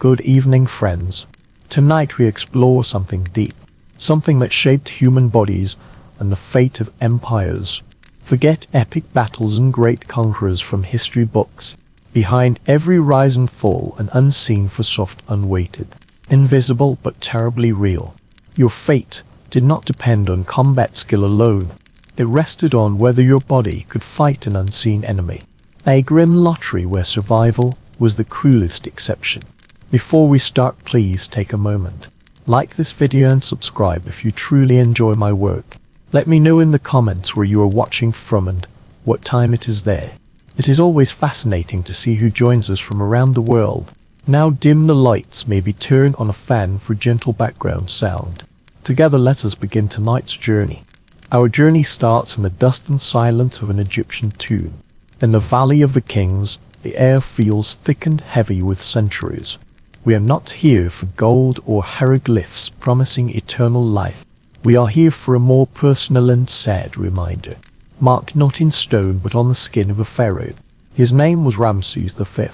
Good evening, friends. Tonight we explore something deep, something that shaped human bodies and the fate of empires. Forget epic battles and great conquerors from history books. Behind every rise and fall, an unseen for soft, unweighted, invisible but terribly real. Your fate did not depend on combat skill alone. It rested on whether your body could fight an unseen enemy. A grim lottery where survival was the cruelest exception. Before we start, please take a moment. Like this video and subscribe if you truly enjoy my work. Let me know in the comments where you are watching from and what time it is there. It is always fascinating to see who joins us from around the world. Now dim the lights, maybe turn on a fan for gentle background sound. Together let us begin tonight's journey. Our journey starts in the dust and silence of an Egyptian tomb. In the Valley of the Kings, the air feels thick and heavy with centuries. We are not here for gold or hieroglyphs promising eternal life. We are here for a more personal and sad reminder, marked not in stone but on the skin of a pharaoh. His name was Ramses V.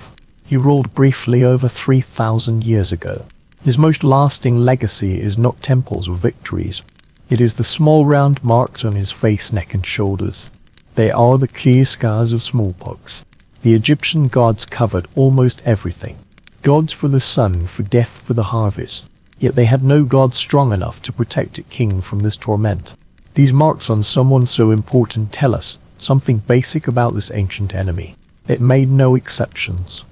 He ruled briefly over 3,000 years ago. His most lasting legacy is not temples or victories. It is the small round marks on his face, neck and shoulders. They are the clear scars of smallpox. The Egyptian gods covered almost everything. Gods for the sun, for death, for the harvest. Yet they had no god strong enough to protect a king from this torment. These marks on someone so important tell us something basic about this ancient enemy. It made no exceptions.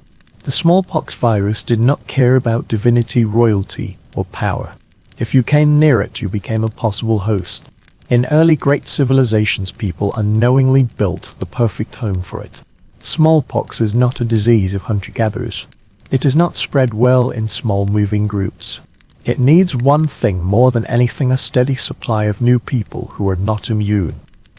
The smallpox virus did not care about divinity, royalty, or power. If you came near it, you became a possible host. In early great civilizations, people unknowingly built the perfect home for it. Smallpox is not a disease of hunter-gatherers. It does not spread well in small moving groups. It needs one thing more than anything: a steady supply of new people who are not immune.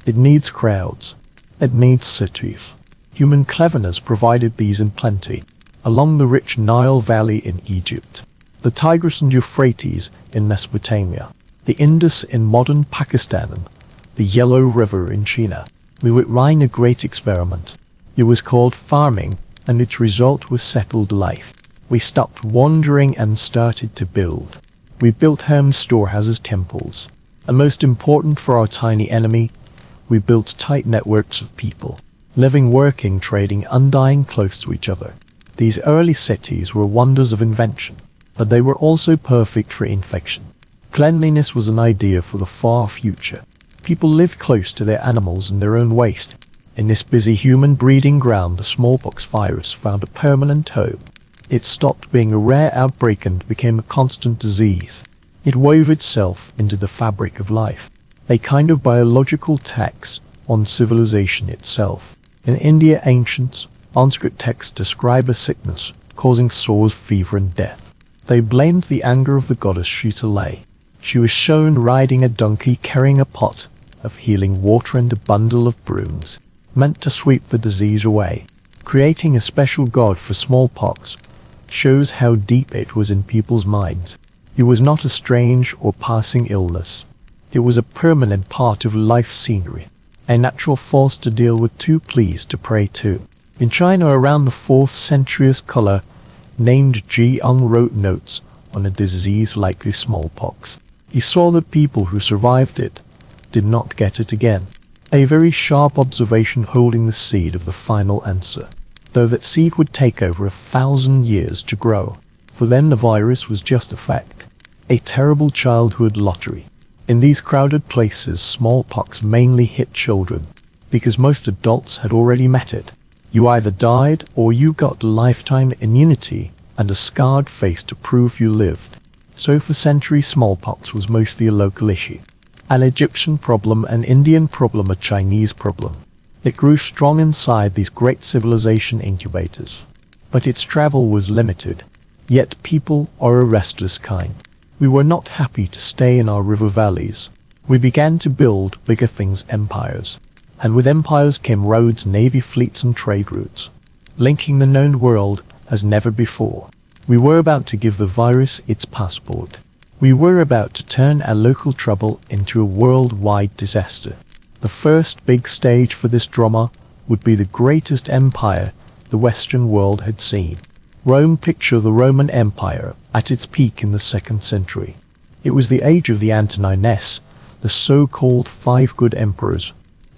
It needs crowds. It needs cities. Human cleverness provided these in plenty. Along the rich Nile Valley in Egypt, the Tigris and Euphrates in Mesopotamia, the Indus in modern Pakistan, and the Yellow River in China, we were trying a great experiment. It was called farming, and its result was settled life. We stopped wandering and started to build. We built homes, storehouses, temples. And most important for our tiny enemy, we built tight networks of people, living, working, trading, undying, close to each other. These early cities were wonders of invention, but they were also perfect for infection. Cleanliness was an idea for the far future. People lived close to their animals and their own waste. In this busy human breeding ground, the smallpox virus found a permanent home. It stopped being a rare outbreak and became a constant disease. It wove itself into the fabric of life, a kind of biological tax on civilization itself. In India, ancient Sanskrit texts describe a sickness causing sores, fever and death. They blamed the anger of the goddess Shitala. She was shown riding a donkey carrying a pot of healing water and a bundle of brooms, meant to sweep the disease away. Creating a special god for smallpox shows how deep it was in people's minds. It was not a strange or passing illness. It was a permanent part of life's scenery, a natural force to deal with, too pleased to pray to. In China around the 4th century, a scholar named Ji Ung wrote notes on a disease like the smallpox. He saw that people who survived it did not get it again. A very sharp observation holding the seed of the final answer, though that seed would take over 1,000 years to grow. For then the virus was just a fact, a terrible childhood lottery. In these crowded places, smallpox mainly hit children, because most adults had already met it. You either died or you got lifetime immunity and a scarred face to prove you lived. So for centuries, smallpox was mostly a local issue. An Egyptian problem, an Indian problem, a Chinese problem. It grew strong inside these great civilization incubators. But its travel was limited. Yet people are a restless kind. We were not happy to stay in our river valleys. We began to build bigger things, empires. And with empires came roads, navy fleets and trade routes, linking the known world as never before. We were about to give the virus its passport. We were about to turn our local trouble into a worldwide disaster. The first big stage for this drama would be the greatest empire the Western world had seen. Rome. Picture the Roman Empire at its peak in the 2nd century. It was the age of the Antonines, the so-called Five Good Emperors,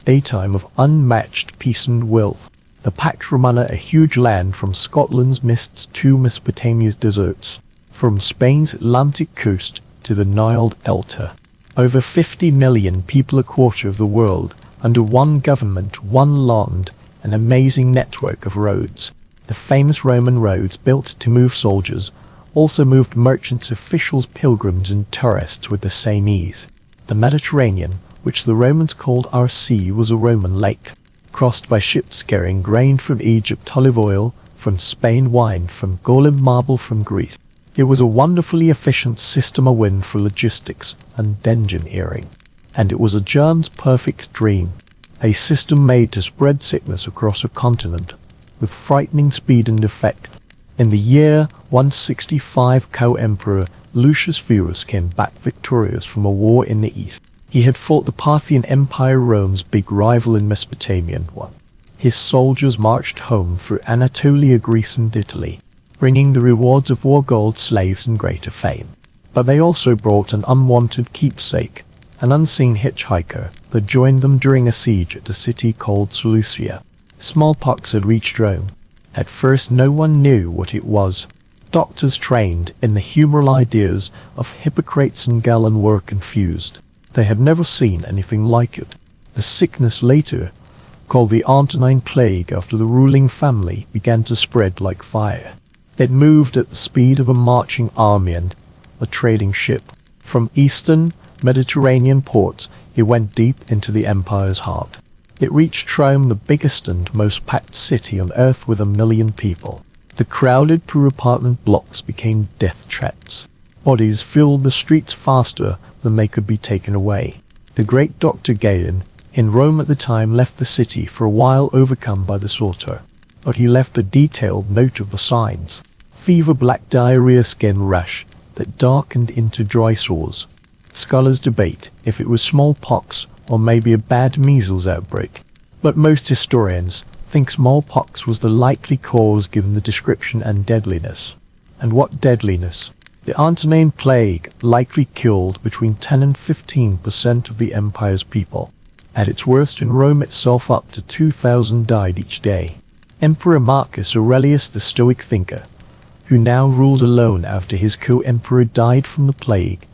a time of unmatched peace and wealth. The Pax Romana, a huge land from Scotland's mists to Mesopotamia's deserts, from Spain's Atlantic coast to the Nile Delta. Over 50 million people, a quarter of the world, under one government, one land, an amazing network of roads. The famous Roman roads built to move soldiers also moved merchants, officials, pilgrims and tourists with the same ease. The Mediterranean, which the Romans called our sea, was a Roman lake, crossed by ships carrying grain from Egypt, olive oil from Spain, wine from Gaul, marble from Greece. It was a wonderfully efficient system, a win for logistics and engineering. And it was a germ's perfect dream, a system made to spread sickness across a continent with frightening speed and effect. In the year 165, co-emperor Lucius Verus came back victorious from a war in the east. He had fought the Parthian Empire, Rome's big rival in Mesopotamia, and won. His soldiers marched home through Anatolia, Greece and Italy, bringing the rewards of war, gold, slaves and greater fame. But they also brought an unwanted keepsake, an unseen hitchhiker that joined them during a siege at a city called Seleucia. Smallpox had reached Rome. At first no one knew what it was. Doctors trained in the humoral ideas of Hippocrates and Galen were confused. They had never seen anything like it. The sickness, later called the Antonine Plague after the ruling family, began to spread like fire. It moved at the speed of a marching army and a trading ship. From eastern Mediterranean ports, it went deep into the empire's heart. It reached Rome, the biggest and most packed city on earth with 1 million people. The crowded poor apartment blocks became death traps. Bodies filled the streets faster than they could be taken away. The great Dr. Galen, in Rome at the time, left the city for a while, overcome by the slaughter. But he left a detailed note of the signs: fever, black diarrhea, skin rash that darkened into dry sores. Scholars debate if it was smallpox or maybe a bad measles outbreak, but most historians think smallpox was the likely cause given the description and deadliness. And what deadliness! The Antonine Plague likely killed between 10 and 15% of the empire's people. At its worst in Rome itself, up to 2,000 died each day. Emperor Marcus Aurelius, the Stoic thinker, who now ruled alone after his co-emperor died from the plague,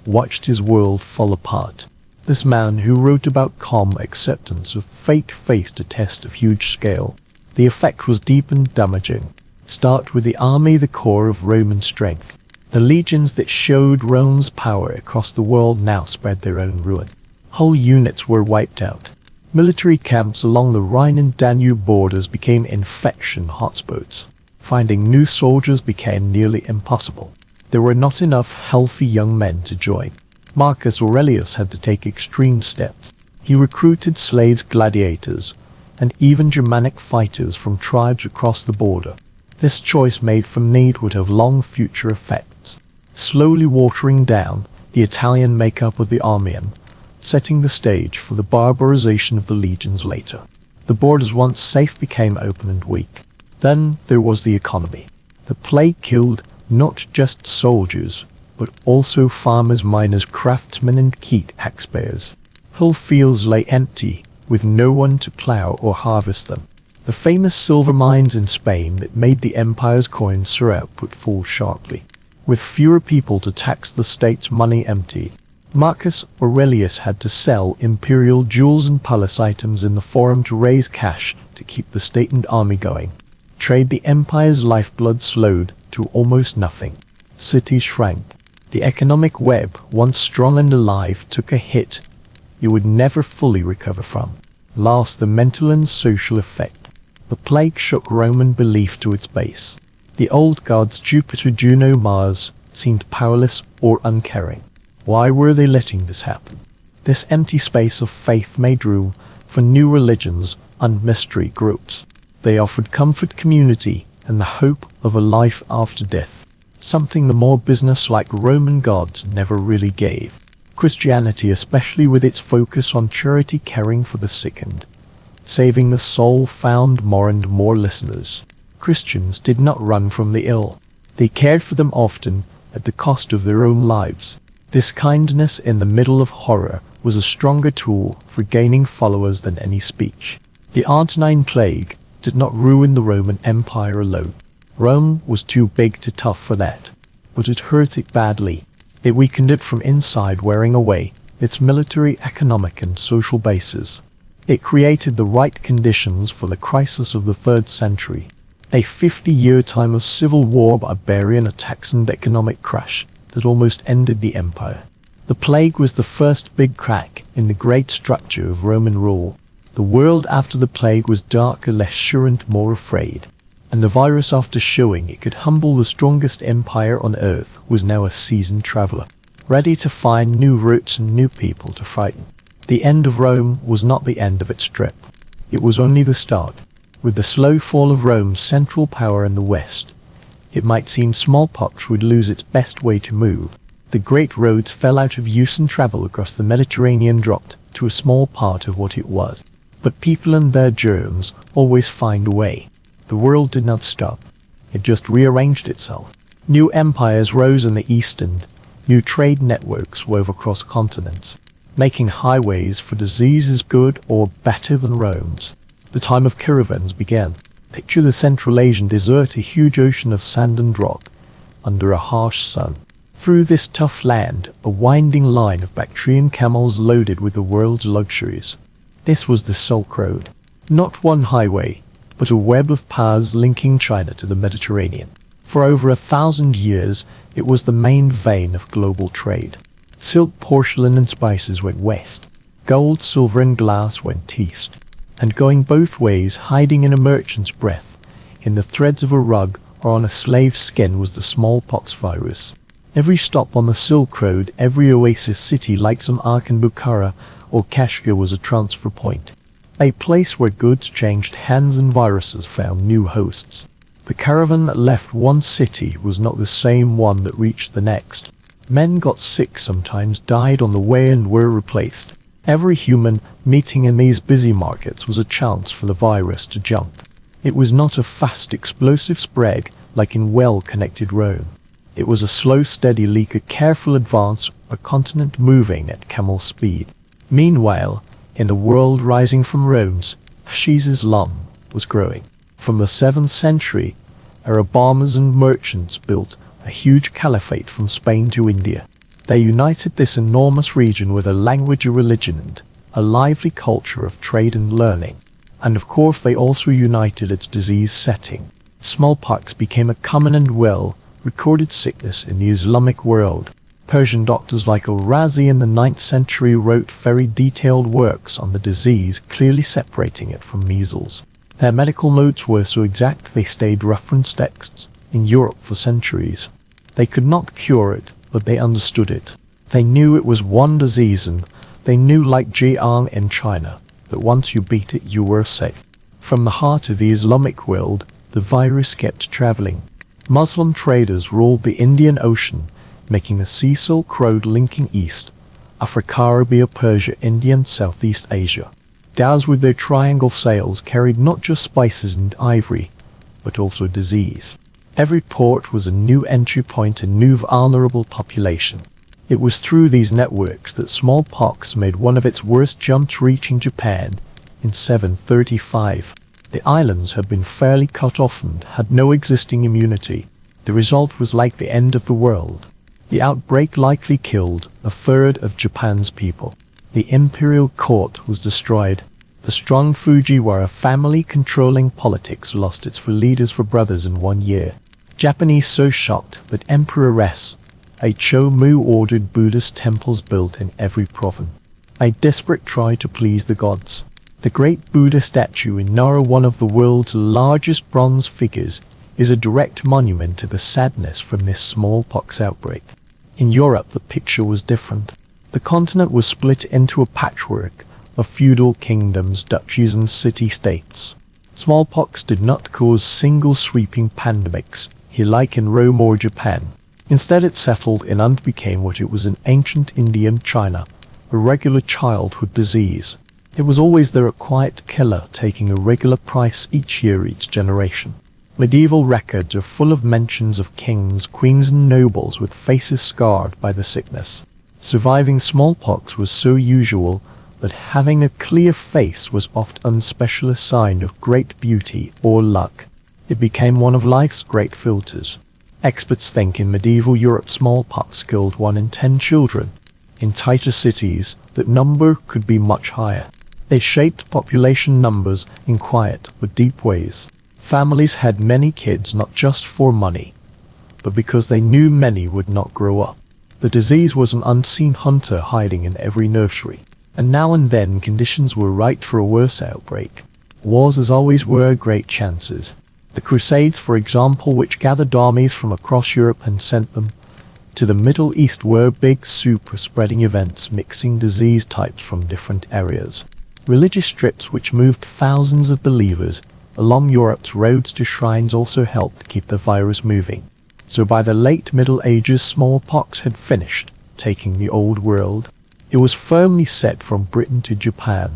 watched his world fall apart. This man, who wrote about calm acceptance of fate, faced a test of huge scale. The effect was deep and damaging. Start with the army, the core of Roman strength. The legions that showed Rome's power across the world now spread their own ruin. Whole units were wiped out. Military camps along the Rhine and Danube borders became infection hotspots. Finding new soldiers became nearly impossible. There were not enough healthy young men to join. Marcus Aurelius had to take extreme steps. He recruited slaves, gladiators, and even Germanic fighters from tribes across the border. This choice made from need would have long future effects, slowly watering down the Italian makeup of the army and setting the stage for the barbarization of the legions later. The borders, once safe, became open and weak. Then there was the economy. The plague killed not just soldiers, but also farmers, miners, craftsmen and key taxpayers. Whole fields lay empty, with no one to plow or harvest them. The famous silver mines in Spain that made the empire's coins saw output fall sharply. With fewer people to tax, the state's money emptied. Marcus Aurelius had to sell imperial jewels and palace items in the forum to raise cash to keep the state and army going. Trade, the empire's lifeblood, slowed to almost nothing. Cities shrank. The economic web, once strong and alive, took a hit it would never fully recover from. Last, the mental and social effect. The plague shook Roman belief to its base. The old gods, Jupiter, Juno, Mars, seemed powerless or uncaring. Why were they letting this happen? This empty space of faith made room for new religions and mystery groups. They offered comfort, community, and the hope of a life after death, something the more business-like Roman gods never really gave. Christianity, especially with its focus on charity, caring for the sick and saving the soul, found more and more listeners. Christians did not run from the ill. They cared for them often at the cost of their own lives. This kindness in the middle of horror was a stronger tool for gaining followers than any speech. The Antonine Plague did not ruin the Roman Empire alone. Rome was too big to tough for that, but it hurt it badly. It weakened it from inside, wearing away its military, economic and social bases. It created the right conditions for the crisis of the 3rd century, a 50-year time of civil war, barbarian attacks and economic crash that almost ended the empire. The plague was the first big crack in the great structure of Roman rule. The world after the plague was darker, less sure and more afraid. And the virus, after showing it could humble the strongest empire on earth, was now a seasoned traveler, ready to find new routes and new people to frighten. The end of Rome was not the end of its trip. It was only the start. With the slow fall of Rome's central power in the west, it might seem smallpox would lose its best way to move. The great roads fell out of use and travel across the Mediterranean dropped to a small part of what it was. But people and their germs always find a way. The world did not stop. It just rearranged itself. New empires rose in the east and new trade networks wove across continents, making highways for diseases good or better than Rome's. The time of caravans began. Picture the Central Asian desert, a huge ocean of sand and rock, under a harsh sun. Through this tough land, a winding line of Bactrian camels loaded with the world's luxuries. This was the Silk Road. Not one highway, but a web of paths linking China to the Mediterranean. For over 1,000 years, it was the main vein of global trade. Silk, porcelain and spices went west. Gold, silver and glass went east. And going both ways, hiding in a merchant's breath, in the threads of a rug or on a slave's skin, was the smallpox virus. Every stop on the Silk Road, every oasis city like Samarkand, Bukhara or Kashgar was a transfer point. A place where goods changed hands and viruses found new hosts. The caravan that left one city was not the same one that reached the next. Men got sick, sometimes died on the way and were replaced. Every human meeting in these busy markets was a chance for the virus to jump. It was not a fast, explosive spread like in well-connected Rome. It was a slow, steady leak, a careful advance, a continent moving at camel speed. Meanwhile, in the world rising from Rome's ashes, Islam was growing. From the 7th century, Arabs and merchants built a huge caliphate from Spain to India. They united this enormous region with a language, a religion, and a lively culture of trade and learning. And of course they also united its disease setting. Smallpox became a common and well-recorded sickness in the Islamic world. Persian doctors like al-Razi in the 9th century wrote very detailed works on the disease, clearly separating it from measles. Their medical notes were so exact they stayed reference texts in Europe for centuries. They could not cure it, but they understood it. They knew it was one disease, and they knew, like Jiang in China, that once you beat it you were safe. From the heart of the Islamic world, the virus kept traveling. Muslim traders ruled the Indian Ocean, making the Sea Silk Road linking East, Africa, Arabia, Persia, India and Southeast Asia. Dhows with their triangle sails carried not just spices and ivory, but also disease. Every port was a new entry point, a new vulnerable population. It was through these networks that smallpox made one of its worst jumps, reaching Japan in 735. The islands had been fairly cut off and had no existing immunity. The result was like the end of the world. The outbreak likely killed a third of Japan's people. The imperial court was destroyed. The strong Fujiwara family controlling politics lost its 4 leaders, for brothers in 1 year. Japanese so shocked that Emperor Shomu ordered Buddhist temples built in every province. A desperate try to please the gods. The great Buddha statue in Nara, one of the world's largest bronze figures, is a direct monument to the sadness from this smallpox outbreak. In Europe the picture was different. The continent was split into a patchwork of feudal kingdoms, duchies and city-states. Smallpox did not cause single sweeping pandemics here like in Rome or Japan. Instead it settled in and became what it was in ancient India and China, a regular childhood disease. It was always there, a quiet killer taking a regular price each year, each generation. Medieval records are full of mentions of kings, queens and nobles with faces scarred by the sickness. Surviving smallpox was so usual that having a clear face was often a special sign of great beauty or luck. It became one of life's great filters. Experts think in medieval Europe smallpox killed 1 in 10 children. In tighter cities, that number could be much higher. They shaped population numbers in quiet but deep ways. Families had many kids not just for money, but because they knew many would not grow up. The disease was an unseen hunter hiding in every nursery, and now and then conditions were right for a worse outbreak. Wars, as always, were great chances. The Crusades, for example, which gathered armies from across Europe and sent them to the Middle East, were big super-spreading events mixing disease types from different areas. Religious trips which moved thousands of believers along Europe's roads to shrines also helped keep the virus moving. So by the late Middle Ages, smallpox had finished taking the old world. It was firmly set from Britain to Japan.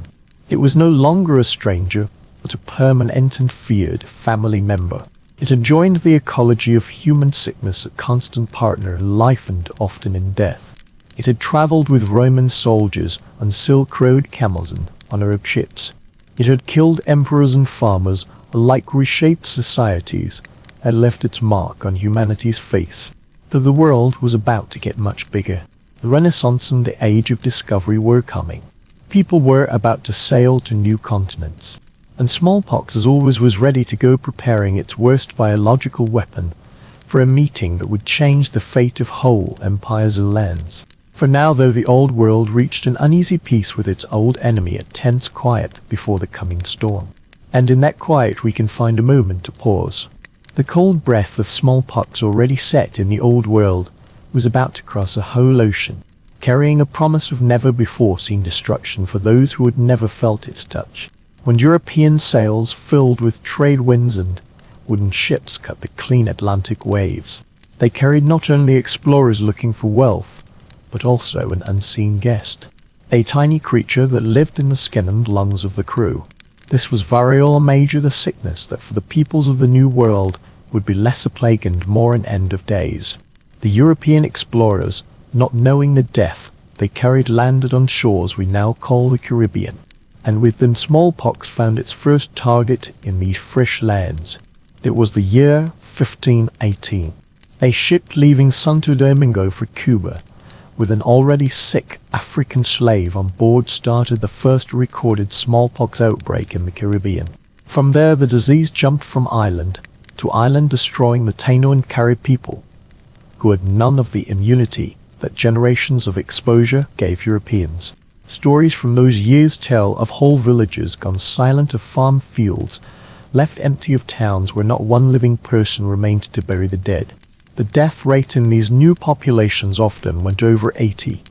It was no longer a stranger, but a permanent and feared family member. It had joined the ecology of human sickness, a constant partner in life and often in death. It had travelled with Roman soldiers on Silk Road camels and on Arab ships. It had killed emperors and farmers, alike reshaped societies, and left its mark on humanity's face. Though the world was about to get much bigger. The Renaissance and the Age of Discovery were coming. People were about to sail to new continents. And smallpox, as always, was ready to go, preparing its worst biological weapon for a meeting that would change the fate of whole empires and lands. For now, though, the old world reached an uneasy peace with its old enemy, a tense quiet before the coming storm. And in that quiet we can find a moment to pause. The cold breath of smallpox, already set in the old world, was about to cross a whole ocean, carrying a promise of never-before-seen destruction for those who had never felt its touch. When European sails filled with trade winds and wooden ships cut the clean Atlantic waves, they carried not only explorers looking for wealth, but also an unseen guest, a tiny creature that lived in the skin and lungs of the crew. This was variola major, the sickness that for the peoples of the New World would be less a plague and more an end of days. The European explorers, not knowing the death they carried, landed on shores we now call the Caribbean, and with them smallpox found its first target in these fresh lands. It was the year 1518. A ship leaving Santo Domingo for Cuba, with an already sick African slave on board, started the first recorded smallpox outbreak in the Caribbean. From there the disease jumped from island to island, destroying the Taino and Carib people, who had none of the immunity that generations of exposure gave Europeans. Stories from those years tell of whole villages gone silent, of farm fields left empty, of towns where not one living person remained to bury the dead. The death rate in these new populations often went over 80,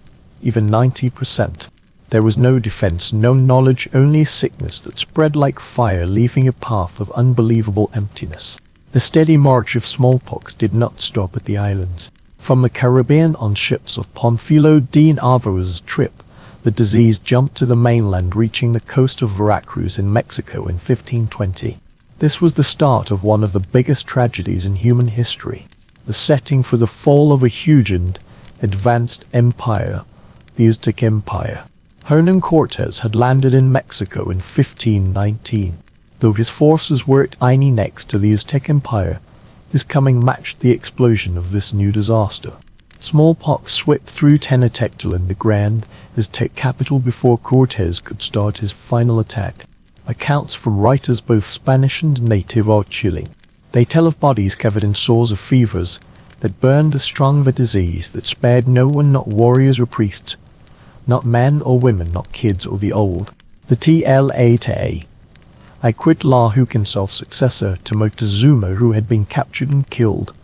even 90%. There was no defense, no knowledge, only a sickness that spread like fire, leaving a path of unbelievable emptiness. The steady march of smallpox did not stop at the islands. From the Caribbean, on ships of Panfilo de Alvarez's trip, the disease jumped to the mainland, reaching the coast of Veracruz in Mexico in 1520. This was the start of one of the biggest tragedies in human history, the setting for the fall of a huge and advanced empire, the Aztec Empire. Hernan Cortes had landed in Mexico in 1519. Though his forces were tiny next to the Aztec Empire, his coming matched the explosion of this new disaster. Smallpox swept through Tenochtitlan, the grand Aztec capital, before Cortes could start his final attack. Accounts from writers both Spanish and native are chilling. They tell of bodies covered in sores, of fevers that burned, a strong the disease that spared no one, not warriors or priests, not men or women, not kids or the old. The Tla Aquitlahue, himself successor to Moctezuma, who had been captured and killed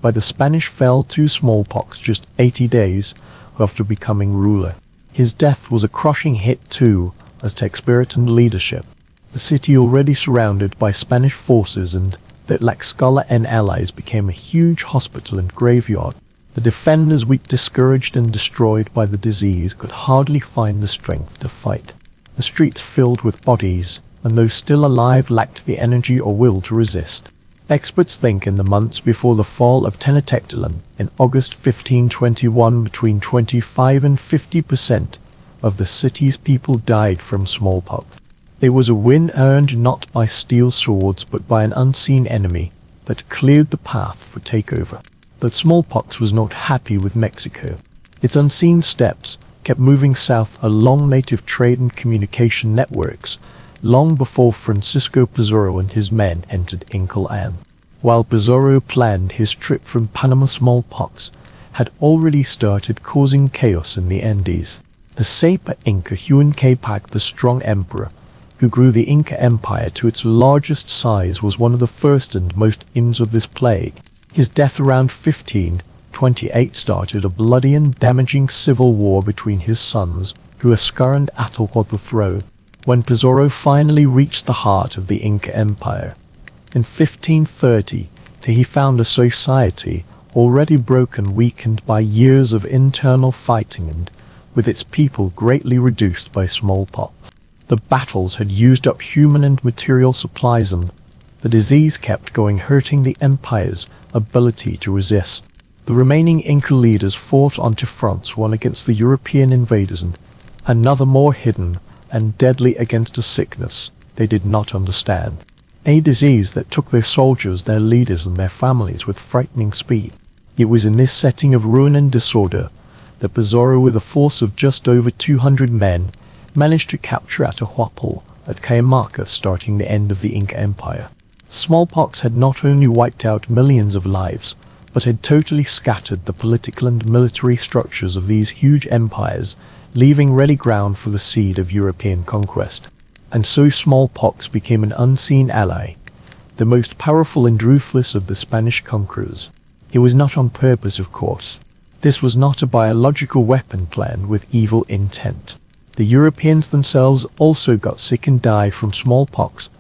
by the Spanish, fell to smallpox just 80 days after becoming ruler. His death was a crushing hit to Aztec spirit and leadership. The city, already surrounded by Spanish forces and the Tlaxcala and allies, became a huge hospital and graveyard. The defenders, weak, discouraged and destroyed by the disease, could hardly find the strength to fight. The streets filled with bodies, and those still alive lacked the energy or will to resist. Experts think in the months before the fall of Tenochtitlan in August 1521 between 25 and 50% of the city's people died from smallpox. It was a win earned not by steel swords but by an unseen enemy that cleared the path for takeover. But smallpox was not happy with Mexico. Its unseen steps kept moving south along native trade and communication networks long before Francisco Pizarro and his men entered Incalán. While Pizarro planned his trip from Panama, smallpox had already started causing chaos in the Andes. The Sapa Inca Huayna Capac, the strong emperor, who grew the Inca Empire to its largest size, was one of the first and most infamous of this plague. His death around 1528 started a bloody and damaging civil war between his sons, Huascar and Atahualpa the throne. When Pizarro finally reached the heart of the Inca Empire in 1530, he found a society already broken, weakened by years of internal fighting, and with its people greatly reduced by smallpox. The battles had used up human and material supplies, and the disease kept going, hurting the empire's ability to resist. The remaining Inca leaders fought on two fronts, one against the European invaders and another more hidden and deadly against a sickness they did not understand. A disease that took their soldiers, their leaders and their families with frightening speed. It was in this setting of ruin and disorder that Pizarro, with a force of just over 200 men, managed to capture Atahualpa at Cajamarca, starting the end of the Inca Empire. Smallpox had not only wiped out millions of lives, but had totally scattered the political and military structures of these huge empires, leaving ready ground for the seed of European conquest. And so smallpox became an unseen ally, the most powerful and ruthless of the Spanish conquerors. It was not on purpose, of course. This was not a biological weapon planned with evil intent. The Europeans themselves also got sick and died from smallpox,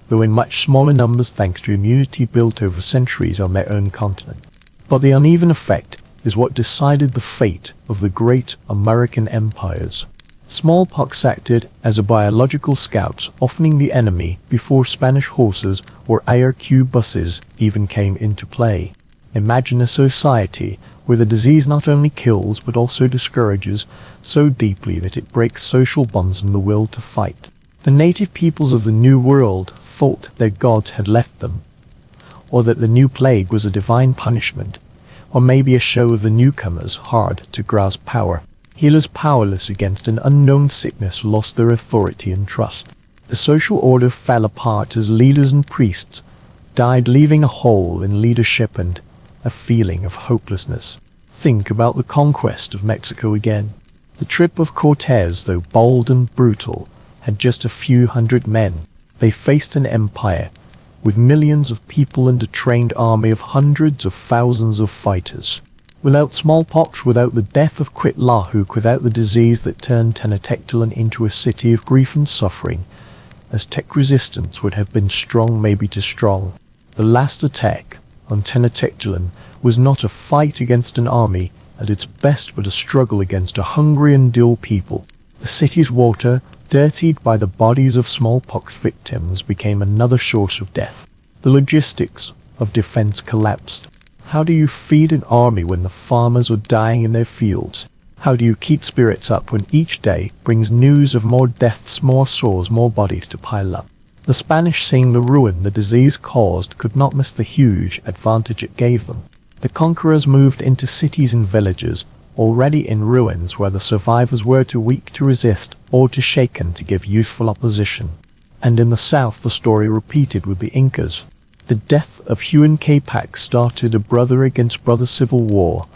though in much smaller numbers thanks to immunity built over centuries on their own continent. But the uneven effect is what decided the fate of the great American empires. Smallpox acted as a biological scout, offending the enemy before Spanish horses or IRQ buses even came into play. Imagine a society where the disease not only kills but also discourages so deeply that it breaks social bonds and the will to fight. The native peoples of the New World thought their gods had left them, or that the new plague was a divine punishment, or maybe a show of the newcomers' hard-to-grasp power. Healers powerless against an unknown sickness lost their authority and trust. The social order fell apart as leaders and priests died, leaving a hole in leadership and a feeling of hopelessness. Think about the conquest of Mexico again. The trip of Cortés, though bold and brutal, had just a few hundred men. They faced an empire with millions of people and a trained army of hundreds of thousands of fighters. Without smallpox, without the death of Cuitlahuac, without the disease that turned Tenochtitlan into a city of grief and suffering, Aztec resistance would have been strong, maybe too strong. The last attack on Tenochtitlan was not a fight against an army at its best, but a struggle against a hungry and ill people. The city's water, dirtied by the bodies of smallpox victims, became another source of death. The logistics of defense collapsed. How do you feed an army when the farmers are dying in their fields? How do you keep spirits up when each day brings news of more deaths, more sores, more bodies to pile up? The Spanish, seeing the ruin the disease caused, could not miss the huge advantage it gave them. The conquerors moved into cities and villages, already in ruins, where the survivors were too weak to resist or too shaken to give useful opposition. And in the south the story repeated with the Incas. The death of Huayna Capac started a brother against brother civil war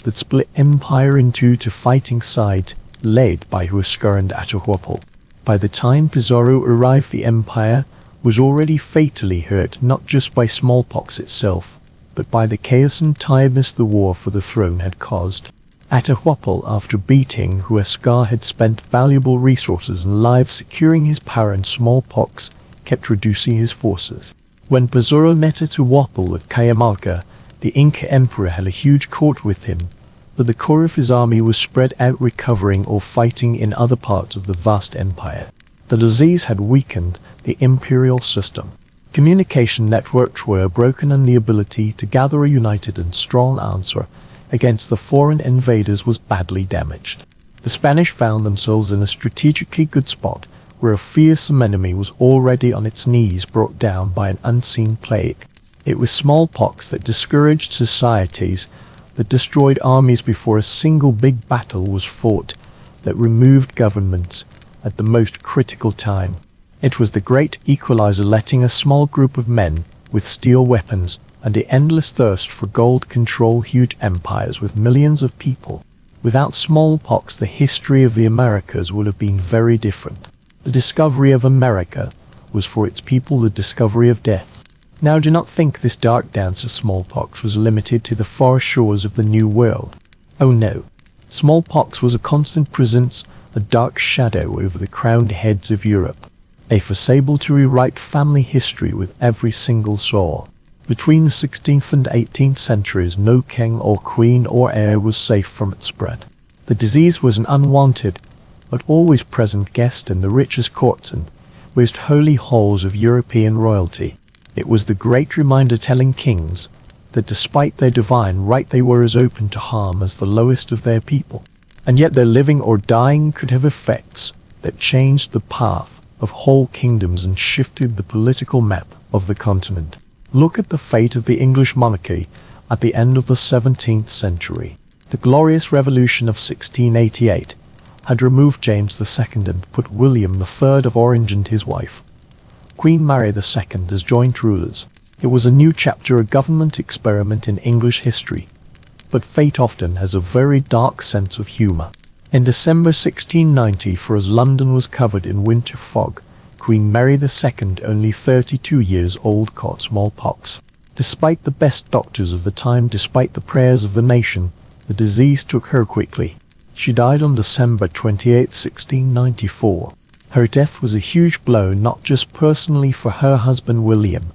that split empire in two to fighting sides, led by Huascar and Atahualpa. By the time Pizarro arrived, the empire was already fatally hurt, not just by smallpox itself, but by the chaos and tiredness the war for the throne had caused. Atahualpa, after beating Huascar, had spent valuable resources and lives securing his power, and smallpox kept reducing his forces. When Pizarro met Atahualpa at Cajamarca, the Inca emperor had a huge court with him, but the core of his army was spread out, recovering or fighting in other parts of the vast empire. The disease had weakened the imperial system. Communication networks were broken and the ability to gather a united and strong answer against the foreign invaders was badly damaged. The Spanish found themselves in a strategically good spot where a fearsome enemy was already on its knees, brought down by an unseen plague. It was smallpox that discouraged societies, that destroyed armies before a single big battle was fought, that removed governments at the most critical time. It was the great equalizer, letting a small group of men with steel weapons and the endless thirst for gold control huge empires with millions of people. Without smallpox, the history of the Americas would have been very different. The discovery of America was for its people the discovery of death. Now do not think this dark dance of smallpox was limited to the far shores of the New World. Oh no. Smallpox was a constant presence, a dark shadow over the crowned heads of Europe, a force able to rewrite family history with every single saw. Between the 16th and 18th centuries, no king or queen or heir was safe from its spread. The disease was an unwanted, but always present guest in the richest courts and most holy halls of European royalty. It was the great reminder telling kings that despite their divine right they were as open to harm as the lowest of their people. And yet their living or dying could have effects that changed the path of whole kingdoms and shifted the political map of the continent. Look at the fate of the English monarchy at the end of the 17th century. The glorious revolution of 1688 had removed James II and put William III of Orange and his wife, Queen Mary II, as joint rulers. It was a new chapter, a government experiment in English history. But fate often has a very dark sense of humour. In December 1690, for as London was covered in winter fog, Queen Mary II, only 32 years old, caught smallpox. Despite the best doctors of the time, despite the prayers of the nation, the disease took her quickly. She died on December 28, 1694. Her death was a huge blow, not just personally for her husband William,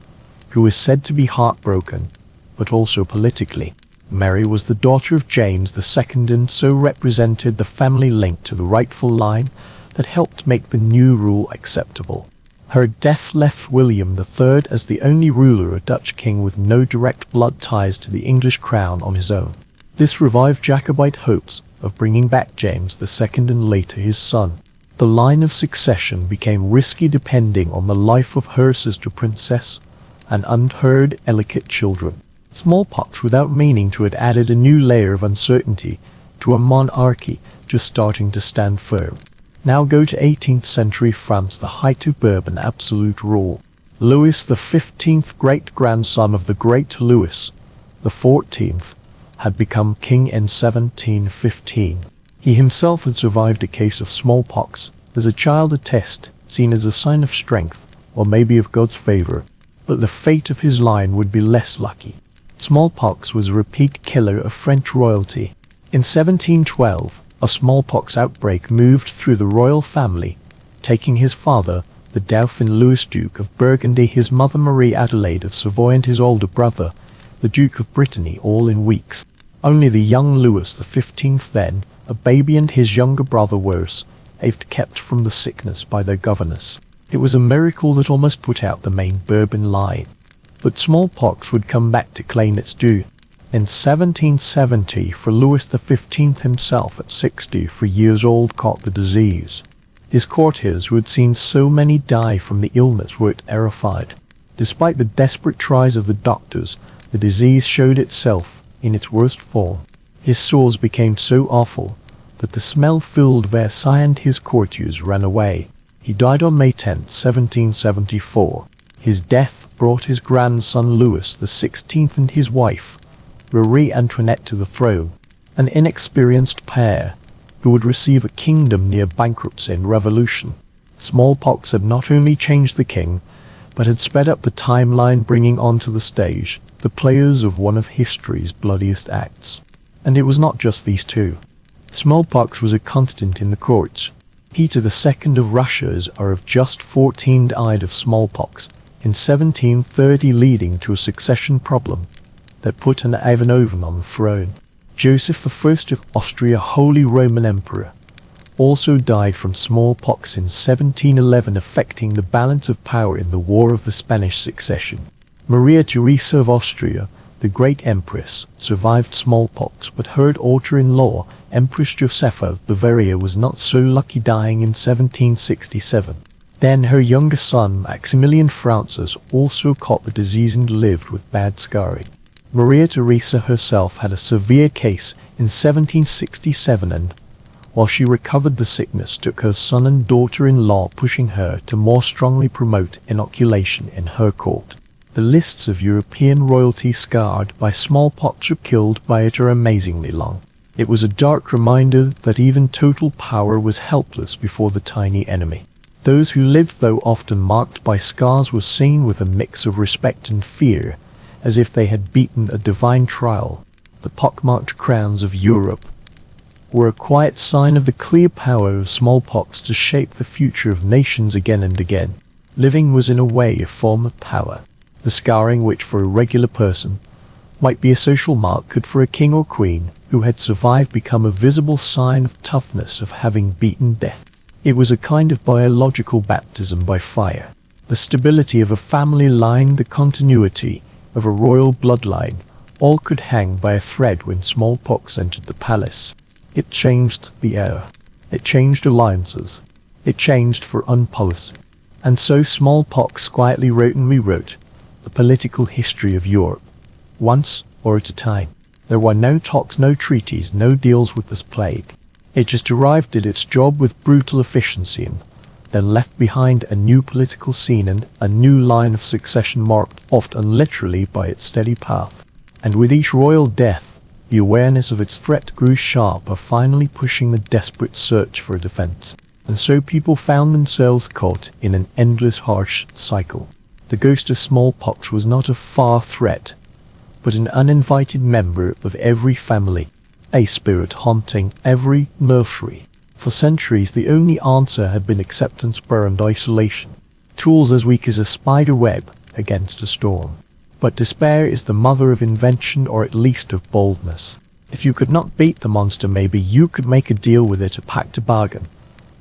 who was said to be heartbroken, but also politically. Mary was the daughter of James II and so represented the family link to the rightful line that helped make the new rule acceptable. Her death left William III as the only ruler, a Dutch king with no direct blood ties to the English crown, on his own. This revived Jacobite hopes of bringing back James II and later his son. The line of succession became risky depending on the life of her sister princess and unheard delicate children. Smallpox, without meaning to, had added a new layer of uncertainty to a monarchy just starting to stand firm. Now go to 18th century France, the height of Bourbon absolute rule. Louis XV, great-grandson of the great Louis XIV, had become king in 1715. He himself had survived a case of smallpox, as a child, a test seen as a sign of strength, or maybe of God's favor, but the fate of his line would be less lucky. Smallpox was a repeat killer of French royalty. In 1712, a smallpox outbreak moved through the royal family, taking his father, the Dauphin Louis, Duke of Burgundy, his mother Marie Adelaide of Savoy, and his older brother, the Duke of Brittany, all in weeks. Only the young Louis XV, then a baby, and his younger brother were kept from the sickness by their governess. It was a miracle that almost put out the main Bourbon line. But smallpox would come back to claim its due. In 1770, for Louis XV himself, at 63 years old, caught the disease. His courtiers, who had seen so many die from the illness, were terrified. Despite the desperate tries of the doctors, the disease showed itself in its worst form. His sores became so awful that the smell filled Versailles and his courtiers ran away. He died on May 10, 1774. His death brought his grandson Louis XVI and his wife, Marie Antoinette, to the throne, an inexperienced pair who would receive a kingdom near bankruptcy and revolution. Smallpox had not only changed the king, but had sped up the timeline, bringing onto the stage the players of one of history's bloodiest acts. And it was not just these two. Smallpox was a constant in the courts. Peter II of Russia are of just 14 died of smallpox in 1730, leading to a succession problem that put an Ivan on the throne. Joseph I of Austria, Holy Roman Emperor, also died from smallpox in 1711, affecting the balance of power in the War of the Spanish Succession. Maria Theresa of Austria, the great empress, survived smallpox, but her daughter-in-law, Empress Josepha of Bavaria, was not so lucky, dying in 1767. Then her youngest son, Maximilian Francis, also caught the disease and lived with bad scarring. Maria Theresa herself had a severe case in 1767 and, while she recovered the sickness, took her son and daughter-in-law, pushing her to more strongly promote inoculation in her court. The lists of European royalty scarred by smallpox or killed by it are amazingly long. It was a dark reminder that even total power was helpless before the tiny enemy. Those who lived, though often marked by scars, were seen with a mix of respect and fear, as if they had beaten a divine trial. The pockmarked crowns of Europe were a quiet sign of the clear power of smallpox to shape the future of nations again and again. Living was in a way a form of power. The scarring, which for a regular person might be a social mark, could for a king or queen who had survived become a visible sign of toughness, of having beaten death. It was a kind of biological baptism by fire. The stability of a family line, the continuity of a royal bloodline, all could hang by a thread when smallpox entered the palace. It changed the air. It changed alliances. It changed foreign policy. And so smallpox quietly wrote and rewrote the political history of Europe, once or at a time. There were no talks, no treaties, no deals with this plague. It just arrived, did its job with brutal efficiency, and then left behind a new political scene and a new line of succession, marked often literally by its steady path. And with each royal death, the awareness of its threat grew sharper, finally pushing the desperate search for a defense. And so people found themselves caught in an endless harsh cycle. The ghost of smallpox was not a far threat, but an uninvited member of every family, a spirit haunting every nursery. For centuries, the only answer had been acceptance, prayer, and isolation, tools as weak as a spider web against a storm. But despair is the mother of invention, or at least of boldness. If you could not beat the monster, maybe you could make a deal with it, a pact, a bargain,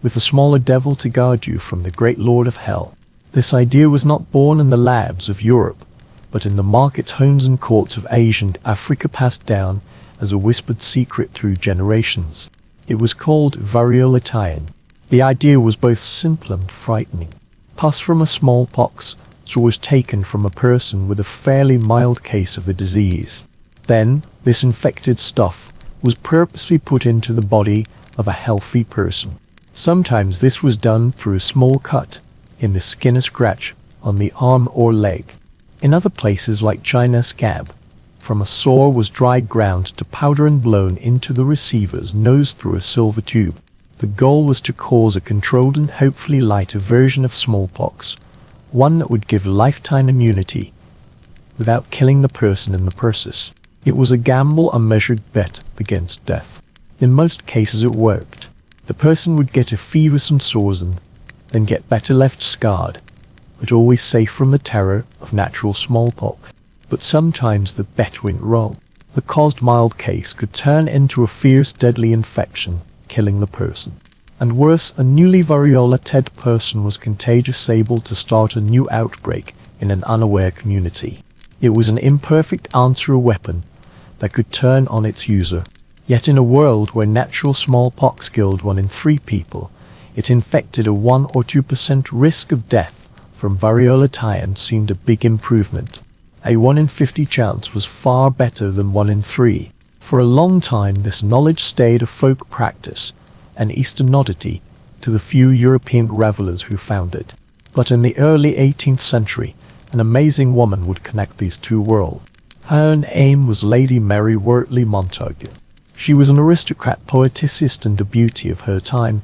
with a smaller devil to guard you from the great lord of hell. This idea was not born in the labs of Europe, but in the markets, homes, and courts of Asia and Africa, passed down as a whispered secret through generations. It was called variolation. The idea was both simple and frightening. Pus from a smallpox was taken from a person with a fairly mild case of the disease. Then, this infected stuff was purposely put into the body of a healthy person. Sometimes this was done through a small cut in the skin, a scratch on the arm or leg. In other places, like China, scab from a sore was dried, ground to powder, and blown into the receiver's nose through a silver tube. The goal was to cause a controlled and hopefully lighter version of smallpox, one that would give lifetime immunity without killing the person in the process. It was a gamble, a measured bet against death. In most cases it worked. The person would get a fever, some sores, and then get better, left scarred, but always safe from the terror of natural smallpox. But sometimes the bet went wrong. The caused mild case could turn into a fierce, deadly infection, killing the person. And worse, a newly variolated person was contagious, able to start a new outbreak in an unaware community. It was an imperfect answer, a weapon that could turn on its user. Yet in a world where natural smallpox killed 1 in 3 people, it infected a 1 or 2% risk of death from variolation seemed a big improvement. A 1 in 50 chance was far better than 1 in 3. For a long time this knowledge stayed a folk practice, an Eastern oddity to the few European revelers who found it. But in the early 18th century, an amazing woman would connect these two worlds. Her name was Lady Mary Wortley Montagu. She was an aristocrat, poetess, and a beauty of her time,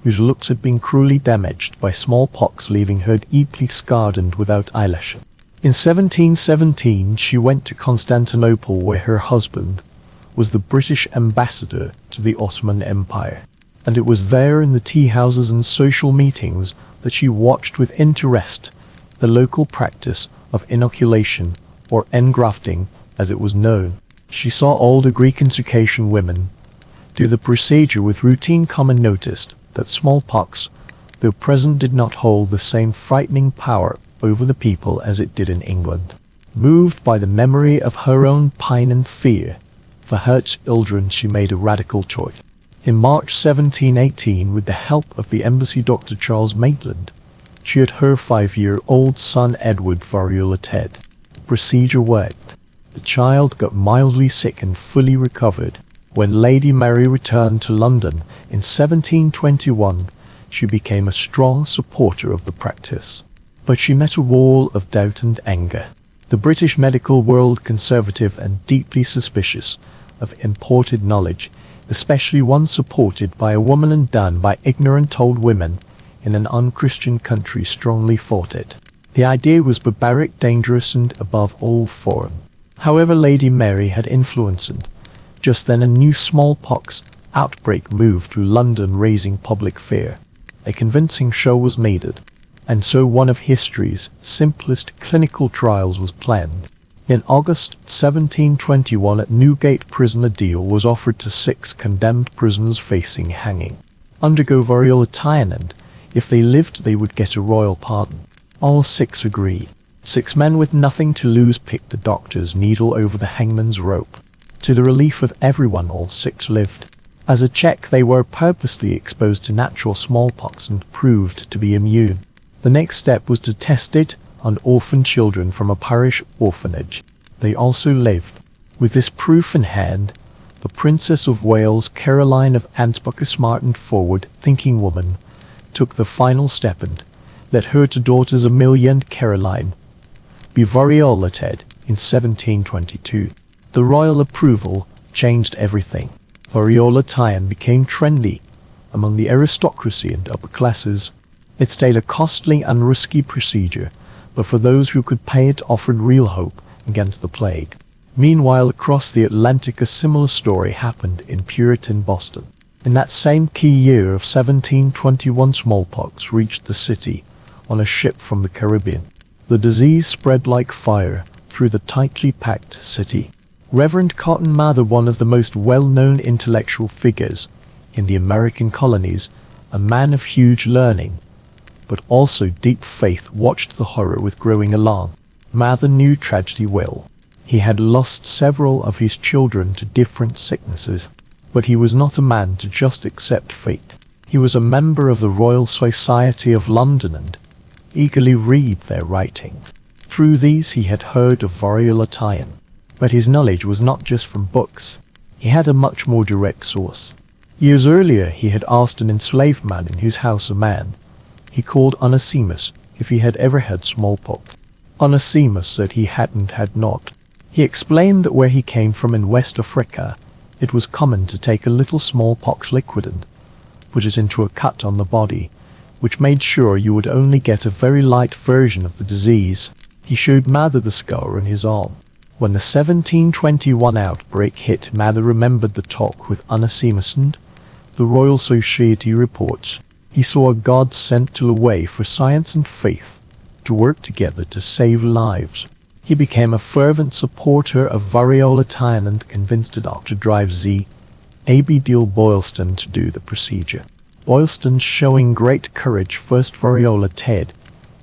whose looks had been cruelly damaged by smallpox, leaving her deeply scarred and without eyelash. In 1717 she went to Constantinople, where her husband was the British ambassador to the Ottoman Empire, and it was there in the tea houses and social meetings that she watched with interest the local practice of inoculation, or engrafting as it was known. She saw older Greek and Circassian women do the procedure with routine common noticed that smallpox, though present, did not hold the same frightening power over the people as it did in England. Moved by the memory of her own pain and fear for her children, she made a radical choice. In March 1718, with the help of the embassy Dr. Charles Maitland, she had her 5-year-old son Edward variolated. The procedure worked. The child got mildly sick and fully recovered. When Lady Mary returned to London in 1721, she became a strong supporter of the practice. But she met a wall of doubt and anger. The British medical world, conservative and deeply suspicious of imported knowledge, especially one supported by a woman and done by ignorant old women in an unchristian country, strongly fought it. The idea was barbaric, dangerous, and above all foreign. However, Lady Mary had influence, and just then a new smallpox outbreak moved through London, raising public fear. A convincing show was made, and so one of history's simplest clinical trials was planned. In August 1721, at Newgate Prison, a deal was offered to 6 condemned prisoners facing hanging. Undergo variolation, and if they lived they would get a royal pardon. All 6 agreed. 6 men with nothing to lose picked the doctor's needle over the hangman's rope. To the relief of everyone, all 6 lived. As a check, they were purposely exposed to natural smallpox and proved to be immune. The next step was to test it on orphan children from a parish orphanage. They also lived. With this proof in hand, the Princess of Wales, Caroline of Ansbach, a smart and forward-thinking woman, took the final step and let her 2 daughters, Amelia and Caroline, be variolated in 1722. The royal approval changed everything. Variolation became trendy among the aristocracy and upper classes. It stayed a costly and risky procedure, but for those who could pay it offered real hope against the plague. Meanwhile, across the Atlantic, a similar story happened in Puritan Boston. In that same key year of 1721, smallpox reached the city on a ship from the Caribbean. The disease spread like fire through the tightly packed city. Reverend Cotton Mather, one of the most well-known intellectual figures in the American colonies, a man of huge learning, but also deep faith, watched the horror with growing alarm. Mather knew tragedy well. He had lost several of his children to different sicknesses, but he was not a man to just accept fate. He was a member of the Royal Society of London and eagerly read their writings. Through these he had heard of variolation, but his knowledge was not just from books. He had a much more direct source. Years earlier he had asked an enslaved man in his house, a man he called Onesimus, if he had ever had smallpox. Onesimus said he had not. He explained that where he came from in West Africa, it was common to take a little smallpox liquid and put it into a cut on the body, which made sure you would only get a very light version of the disease. He showed Mather the scar on his arm. When the 1721 outbreak hit, Mather remembered the talk with Onesimus, and the Royal Society reports he saw a God-sent tool, a way for science and faith to work together to save lives. He became a fervent supporter of variolation and convinced Dr. Drive Z. Abigail Boylston to do the procedure. Boylston, showing great courage, first variolated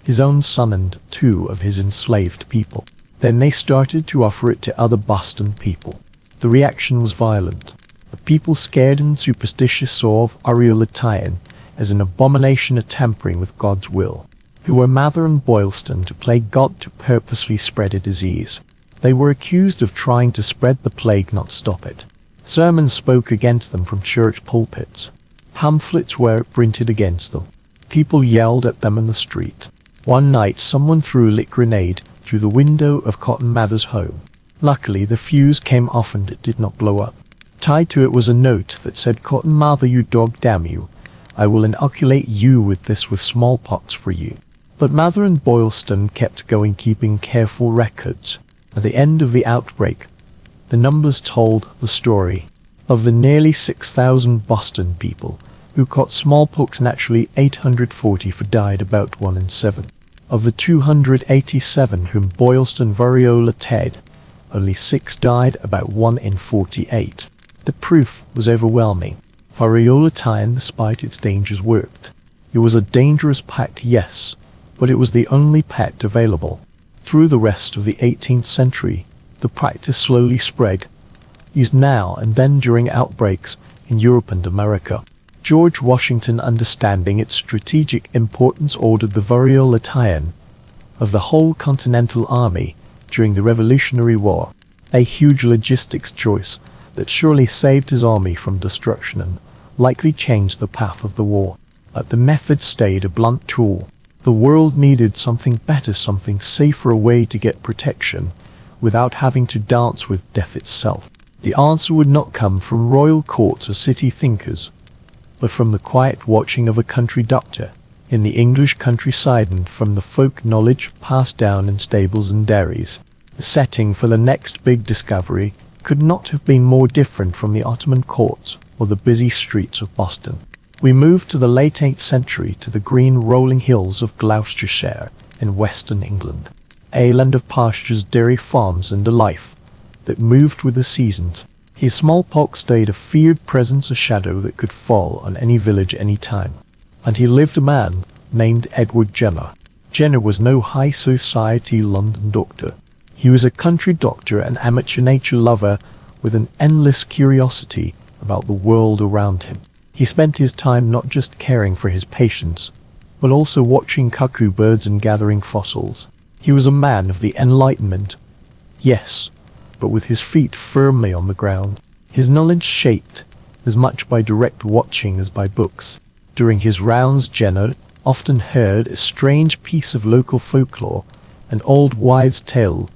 his own son and 2 of his enslaved people. Then they started to offer it to other Boston people. The reaction was violent. The people, scared and superstitious, saw variolation as an abomination, a tampering with God's will. Who were Mather and Boylston to plague God, to purposely spread a disease? They were accused of trying to spread the plague, not stop it. Sermons spoke against them from church pulpits. Pamphlets were printed against them. People yelled at them in the street. One night someone threw a lit grenade through the window of Cotton Mather's home. Luckily the fuse came off and it did not blow up. Tied to it was a note that said, "Cotton Mather, you dog, damn you. I will inoculate you with this, with smallpox for you." But Mather and Boylston kept going, keeping careful records. At the end of the outbreak, the numbers told the story. Of the nearly 6,000 Boston people who caught smallpox, naturally 844 died, about 1 in 7. Of the 287 whom Boylston variolated, only 6 died, about 1 in 48. The proof was overwhelming. Variolatine, despite its dangers, worked. It was a dangerous pact, yes, but it was the only pact available. Through the rest of the 18th century, the practice slowly spread, used now and then during outbreaks in Europe and America. George Washington, understanding its strategic importance, ordered the variolatine of the whole Continental Army during the Revolutionary War, a huge logistics choice that surely saved his army from destruction and likely changed the path of the war. But the method stayed a blunt tool. The world needed something better, something safer, a way to get protection without having to dance with death itself. The answer would not come from royal courts or city thinkers, but from the quiet watching of a country doctor in the English countryside and from the folk knowledge passed down in stables and dairies. The setting for the next big discovery could not have been more different from the Ottoman courts or the busy streets of Boston. We moved to the late 8th century to the green rolling hills of Gloucestershire in western England, a land of pastures, dairy farms, and a life that moved with the seasons. Here smallpox stayed a feared presence, a shadow that could fall on any village any time. And he lived a man named Edward Jenner. Jenner was no high society London doctor. He was a country doctor, an amateur nature lover with an endless curiosity about the world around him. He spent his time not just caring for his patients, but also watching cuckoo birds and gathering fossils. He was a man of the Enlightenment, yes, but with his feet firmly on the ground. His knowledge shaped as much by direct watching as by books. During his rounds, Jenner often heard a strange piece of local folklore, an old wives' tale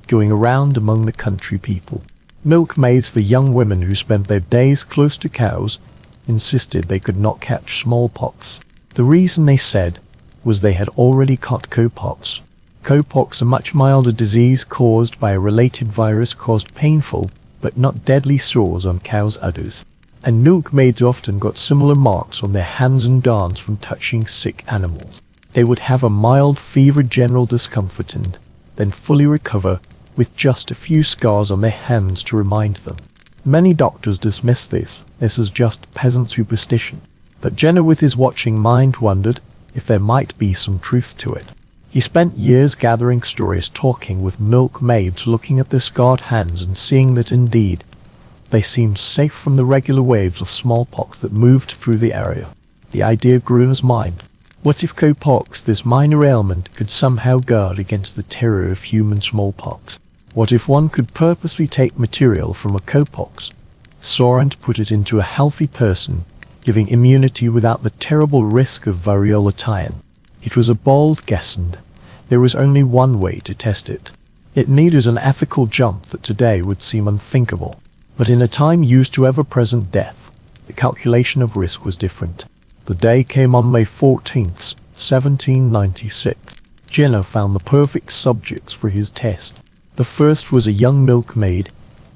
going around among the country people. Milkmaids, the young women who spent their days close to cows, insisted they could not catch smallpox. The reason, they said, was they had already caught cowpox. Cowpox, a much milder disease caused by a related virus, caused painful but not deadly sores on cows' udders. And milkmaids often got similar marks on their hands and arms from touching sick animals. They would have a mild fever, general discomfort, and then fully recover with just a few scars on their hands to remind them. Many doctors dismiss this as just peasant superstition, but Jenner, with his watching mind, wondered if there might be some truth to it. He spent years gathering stories, talking with milkmaids, looking at their scarred hands and seeing that indeed they seemed safe from the regular waves of smallpox that moved through the area. The idea grew in his mind. What if cowpox, this minor ailment, could somehow guard against the terror of human smallpox? What if one could purposely take material from a cowpox sore and put it into a healthy person, giving immunity without the terrible risk of variolatine? It was a bold guess, and there was only one way to test it. It needed an ethical jump that today would seem unthinkable. But in a time used to ever-present death, the calculation of risk was different. The day came on May 14th, 1796. Jenner found the perfect subjects for his test. The first was a young milkmaid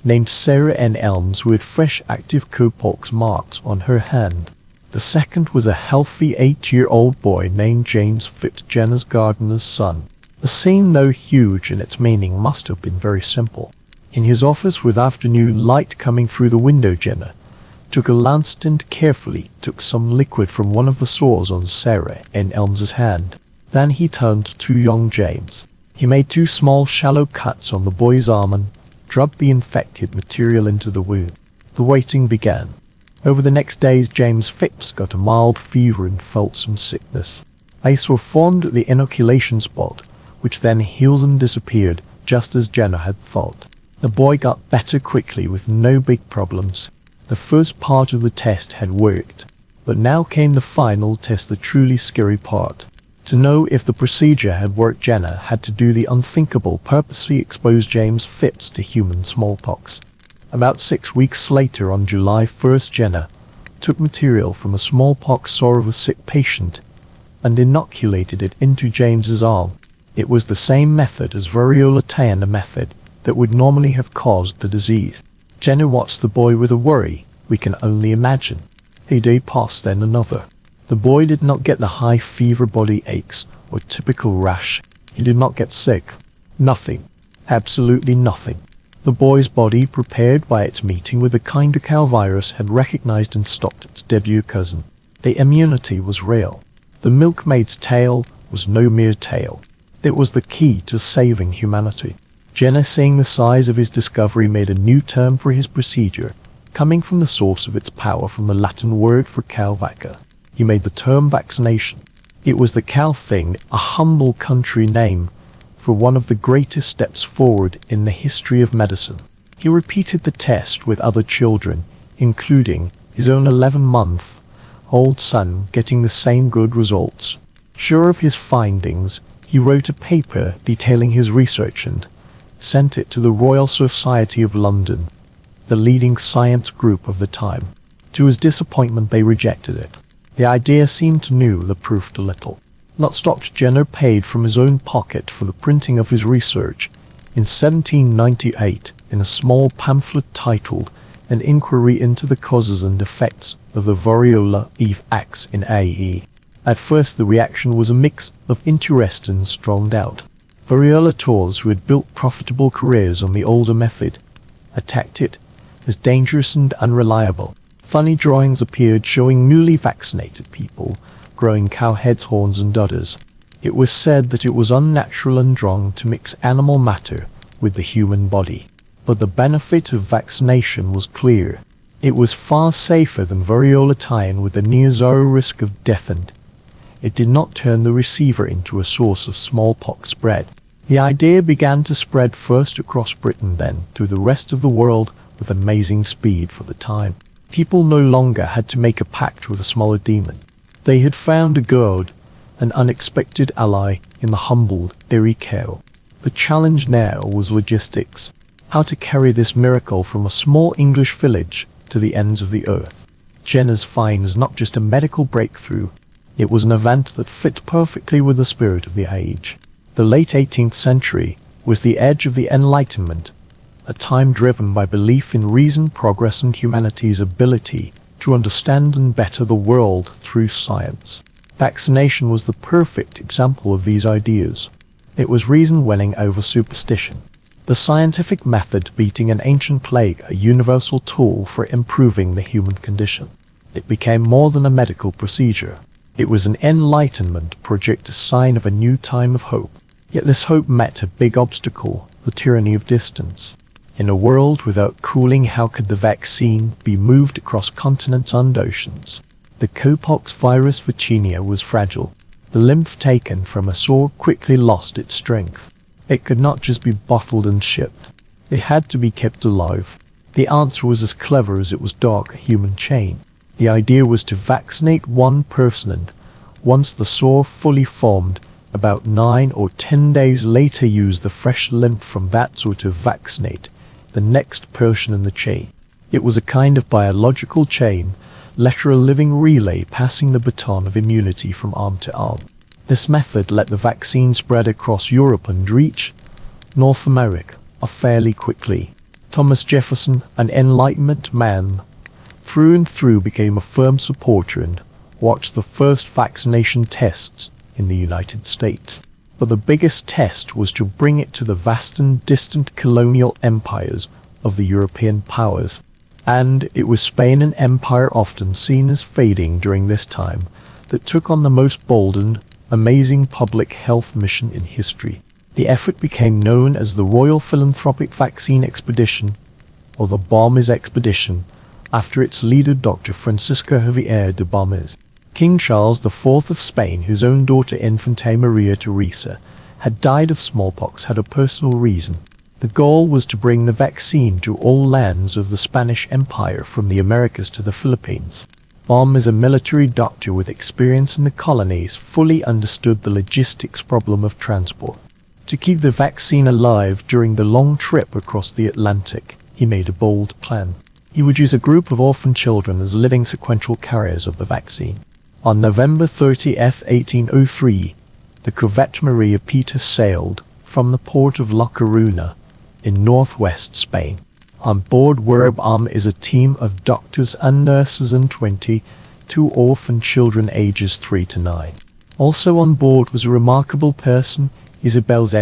named Sarah N. Elms, who had fresh active cowpox marks on her hand. The second was a healthy 8-year-old boy named James Phipps, Jenner's gardener's son. The scene, though huge in its meaning, must have been very simple. In his office, with afternoon light coming through the window, Jenner took a lancet and carefully took some liquid from one of the sores on Sarah N. Elms's hand. Then he turned to young James. He made 2 small shallow cuts on the boy's arm and drubbed the infected material into the wound. The waiting began. Over the next days, James Phipps got a mild fever and felt some sickness. Ice were formed at the inoculation spot, which then healed and disappeared, just as Jenner had thought. The boy got better quickly with no big problems. The first part of the test had worked, but now came the final test, the truly scary part. To know if the procedure had worked, Jenner had to do the unthinkable, purposely expose James Phipps to human smallpox. About 6 weeks later, on July 1st, Jenner took material from a smallpox sore of a sick patient and inoculated it into James's arm. It was the same method as variolatine, a method that would normally have caused the disease. Jenner watched the boy with a worry we can only imagine. A day passed, then another. The boy did not get the high fever, body aches, or typical rash. He did not get sick. Nothing. Absolutely nothing. The boy's body, prepared by its meeting with the kinder cow virus, had recognized and stopped its debut cousin. The immunity was real. The milkmaid's tale was no mere tale. It was the key to saving humanity. Jenner, seeing the size of his discovery, made a new term for his procedure, coming from the source of its power from the Latin word for cow vacca. He made the term vaccination. It was the cow thing, a humble country name for one of the greatest steps forward in the history of medicine. He repeated the test with other children, including his own 11-month-old son, getting the same good results. Sure of his findings, he wrote a paper detailing his research and sent it to the Royal Society of London, the leading science group of the time. To his disappointment, they rejected it. The idea seemed new, the proof too little. Not stopped, Jenner paid from his own pocket for the printing of his research in 1798 in a small pamphlet titled An Inquiry into the Causes and Effects of the Variola of Ax in AE. At first the reaction was a mix of interest and strong doubt. Variolators who had built profitable careers on the older method attacked it as dangerous and unreliable. Funny drawings appeared showing newly vaccinated people growing cow heads, horns and udders. It was said that it was unnatural and wrong to mix animal matter with the human body. But the benefit of vaccination was clear. It was far safer than variola tie-in with the near-zero risk of death, and it did not turn the receiver into a source of smallpox spread. The idea began to spread first across Britain, then through the rest of the world with amazing speed for the time. People no longer had to make a pact with a smaller demon. They had found a god, an unexpected ally in the humbled dairy cow. The challenge now was logistics. How to carry this miracle from a small English village to the ends of the earth. Jenner's find is not just a medical breakthrough. It was an event that fit perfectly with the spirit of the age. The late 18th century was the edge of the Enlightenment, a time driven by belief in reason, progress, and humanity's ability to understand and better the world through science. Vaccination was the perfect example of these ideas. It was reason winning over superstition. The scientific method beating an ancient plague, a universal tool for improving the human condition. It became more than a medical procedure. It was an Enlightenment project, a sign of a new time of hope. Yet this hope met a big obstacle, the tyranny of distance. In a world without cooling, how could the vaccine be moved across continents and oceans? The cowpox virus vaccinia was fragile. The lymph taken from a sore quickly lost its strength. It could not just be bottled and shipped. It had to be kept alive. The answer was as clever as it was dark, a human chain. The idea was to vaccinate one person, and once the sore fully formed, about 9 or 10 days later use the fresh lymph from that sore to vaccinate the next person in the chain. It was a kind of biological chain, literal living relay passing the baton of immunity from arm to arm. This method let the vaccine spread across Europe and reach North America fairly quickly. Thomas Jefferson, an Enlightenment man through and through, became a firm supporter and watched the first vaccination tests in the United States. But the biggest test was to bring it to the vast and distant colonial empires of the European powers. And it was Spain, an empire often seen as fading during this time, that took on the most bold and amazing public health mission in history. The effort became known as the Royal Philanthropic Vaccine Expedition, or the Balmes Expedition, after its leader Dr. Francisco Javier de Balmes. King Charles IV of Spain, whose own daughter Infanta Maria Teresa had died of smallpox, had a personal reason. The goal was to bring the vaccine to all lands of the Spanish Empire, from the Americas to the Philippines. Balmes, a military doctor with experience in the colonies, fully understood the logistics problem of transport. To keep the vaccine alive during the long trip across the Atlantic, he made a bold plan. He would use a group of orphan children as living sequential carriers of the vaccine. On November 30th, 1803, the corvette Maria Pita sailed from the port of La Coruna in northwest Spain. On board were is a team of doctors and nurses and 22 orphan children ages 3 to 9. Also on board was a remarkable person, Isabel's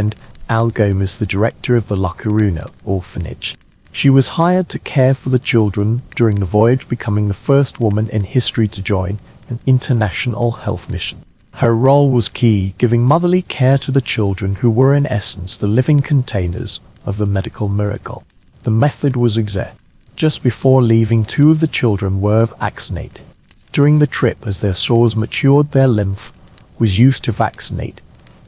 Al Gomez, the director of the La Coruna orphanage. She was hired to care for the children during the voyage, becoming the first woman in history to join an international health mission. Her role was key, giving motherly care to the children who were in essence the living containers of the medical miracle. The method was exact. Just before leaving, 2 of the children were vaccinated. During the trip, as their sores matured, their lymph was used to vaccinate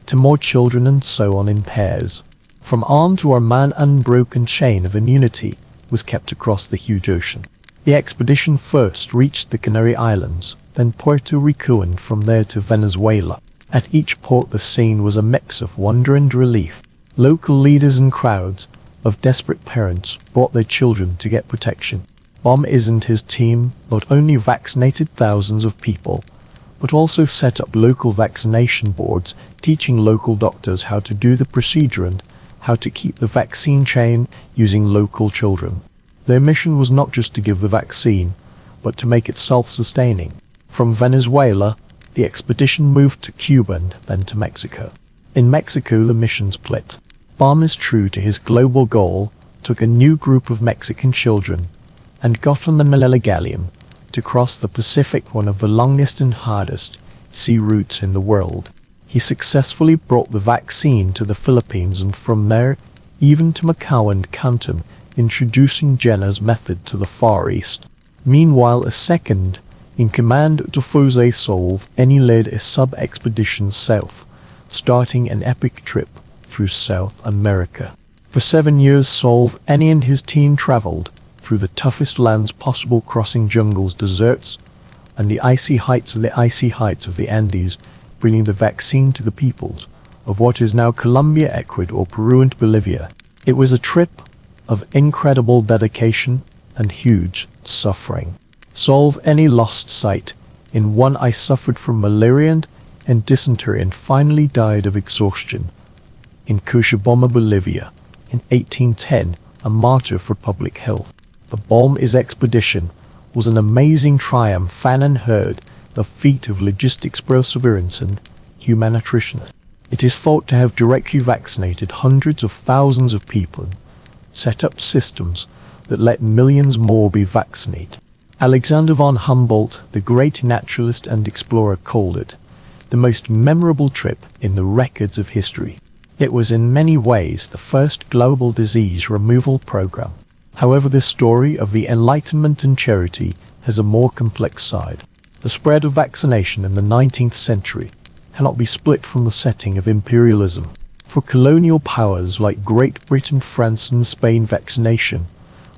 to more children, and so on in pairs. From arm to arm, an unbroken chain of immunity was kept across the huge ocean. The expedition first reached the Canary Islands, then Puerto Rico, and from there to Venezuela. At each port the scene was a mix of wonder and relief. Local leaders and crowds of desperate parents brought their children to get protection. Baum and his team not only vaccinated thousands of people, but also set up local vaccination boards, teaching local doctors how to do the procedure and how to keep the vaccine chain using local children. Their mission was not just to give the vaccine, but to make it self-sustaining. From Venezuela, the expedition moved to Cuba and then to Mexico. In Mexico, the mission split. Baum, true to his global goal, took a new group of Mexican children and got on the Manila Galleon to cross the Pacific, one of the longest and hardest sea routes in the world. He successfully brought the vaccine to the Philippines and from there even to Macau and Canton, introducing Jenner's method to the Far East. Meanwhile, a second in command, Jose Solve Any, led a sub-expedition south, starting an epic trip through South America. For 7 years, Solve Any and his team traveled through the toughest lands possible, crossing jungles, deserts, and the icy heights of the Andes, bringing the vaccine to the peoples of what is now Colombia, Ecuador, Peru, and Bolivia. It was a trip of incredible dedication and huge suffering. Solve Any lost sight in one eye, suffered from malaria and dysentery, and finally died of exhaustion in Cochabamba, Bolivia, in 1810, a martyr for public health. The Baum expedition was an amazing triumph, and unheard of feat of logistics, perseverance, and humanitarian. It is thought to have directly vaccinated hundreds of thousands of people and set up systems that let millions more be vaccinated. Alexander von Humboldt, the great naturalist and explorer, called it the most memorable trip in the records of history. It was in many ways the first global disease removal program. However, the story of the Enlightenment and charity has a more complex side. The spread of vaccination in the 19th century cannot be split from the setting of imperialism. For colonial powers like Great Britain, France, and Spain, vaccination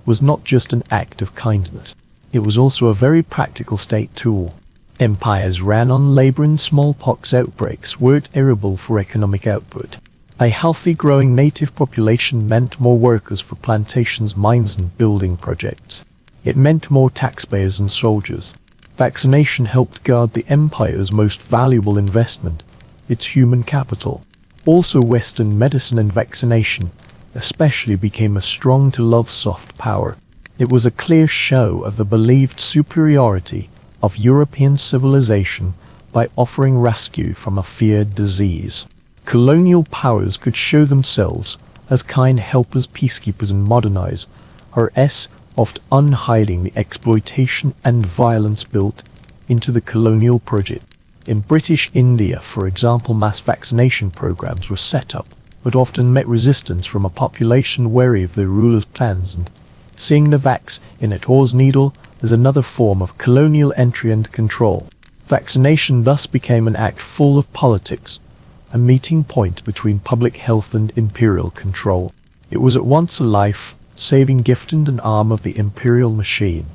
was not just an act of kindness. It was also a very practical state tool. Empires ran on labor, and smallpox outbreaks were terrible for economic output. A healthy, growing native population meant more workers for plantations, mines, and building projects. It meant more taxpayers and soldiers. Vaccination helped guard the empire's most valuable investment, its human capital. Also, Western medicine and vaccination especially became a strong-to-love soft power. It was a clear show of the believed superiority of European civilization by offering rescue from a feared disease. Colonial powers could show themselves as kind helpers, peacekeepers, and modernize, oft unhiding the exploitation and violence built into the colonial project. In British India, for example, mass vaccination programs were set up, but often met resistance from a population wary of their rulers' plans, and seeing the vax in it horse needle as another form of colonial entry and control. Vaccination thus became an act full of politics, a meeting point between public health and imperial control. It was at once a life-saving gift and an arm of the imperial machine.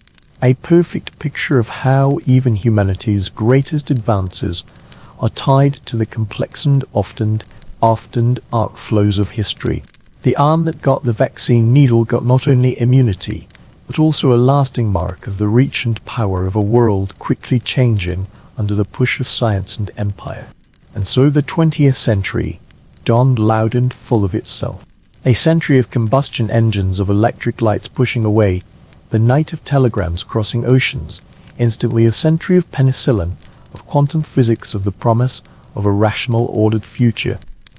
A perfect picture of how even humanity's greatest advances are tied to the complex and often arc flows of history. The arm that got the vaccine needle got not only immunity, but also a lasting mark of the reach and power of a world quickly changing under the push of science and empire. And so the 20th century dawned loud and full of itself. A century of combustion engines, of electric lights pushing away the night, of telegrams crossing oceans, instantly a century of penicillin, of quantum physics, of the promise of a rational, ordered future.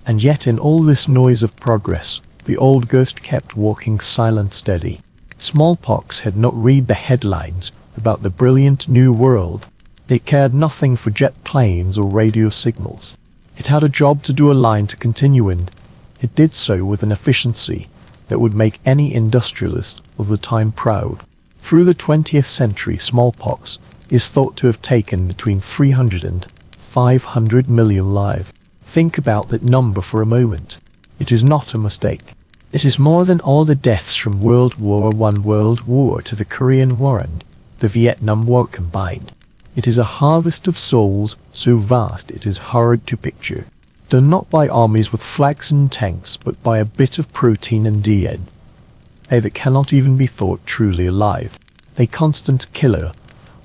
And yet in all this noise of progress, the old ghost kept walking silent steady. Smallpox had not read the headlines about the brilliant new world. It cared nothing for jet planes or radio signals. It had a job to do, a line to continue, and it did so with an efficiency that would make any industrialist of the time proud. Through the 20th century, smallpox is thought to have taken between 300 and 500 million lives. Think about that number for a moment. It is not a mistake. It is more than all the deaths from World War I, World War II, the Korean War, and the Vietnam War combined. It is a harvest of souls so vast it is hard to picture. Done not by armies with flags and tanks, but by a bit of protein and DNA, that cannot even be thought truly alive. A constant killer,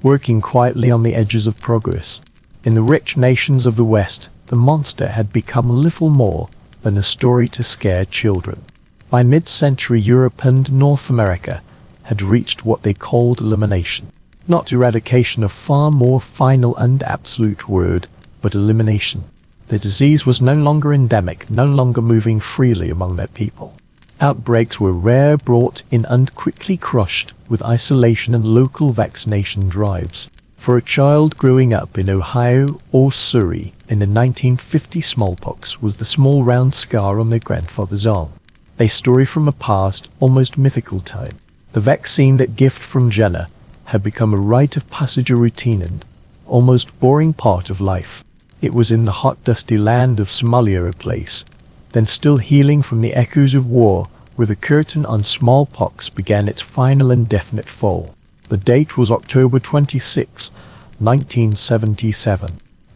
working quietly on the edges of progress. In the rich nations of the West, the monster had become little more than a story to scare children. By mid-century, Europe and North America had reached what they called elimination. Not eradication, a far more final and absolute word, but elimination. The disease was no longer endemic, no longer moving freely among their people. Outbreaks were rare, brought in and quickly crushed with isolation and local vaccination drives. For a child growing up in Ohio or Surrey in the 1950s, smallpox was the small round scar on their grandfather's arm. A story from a past, almost mythical time. The vaccine, that gift from Jenna, had become a rite of passage, a routine and almost boring part of life. It was in the hot, dusty land of Somalia, a place then still healing from the echoes of war, where the curtain on smallpox began its final and definite fall. The date was October 26, 1977,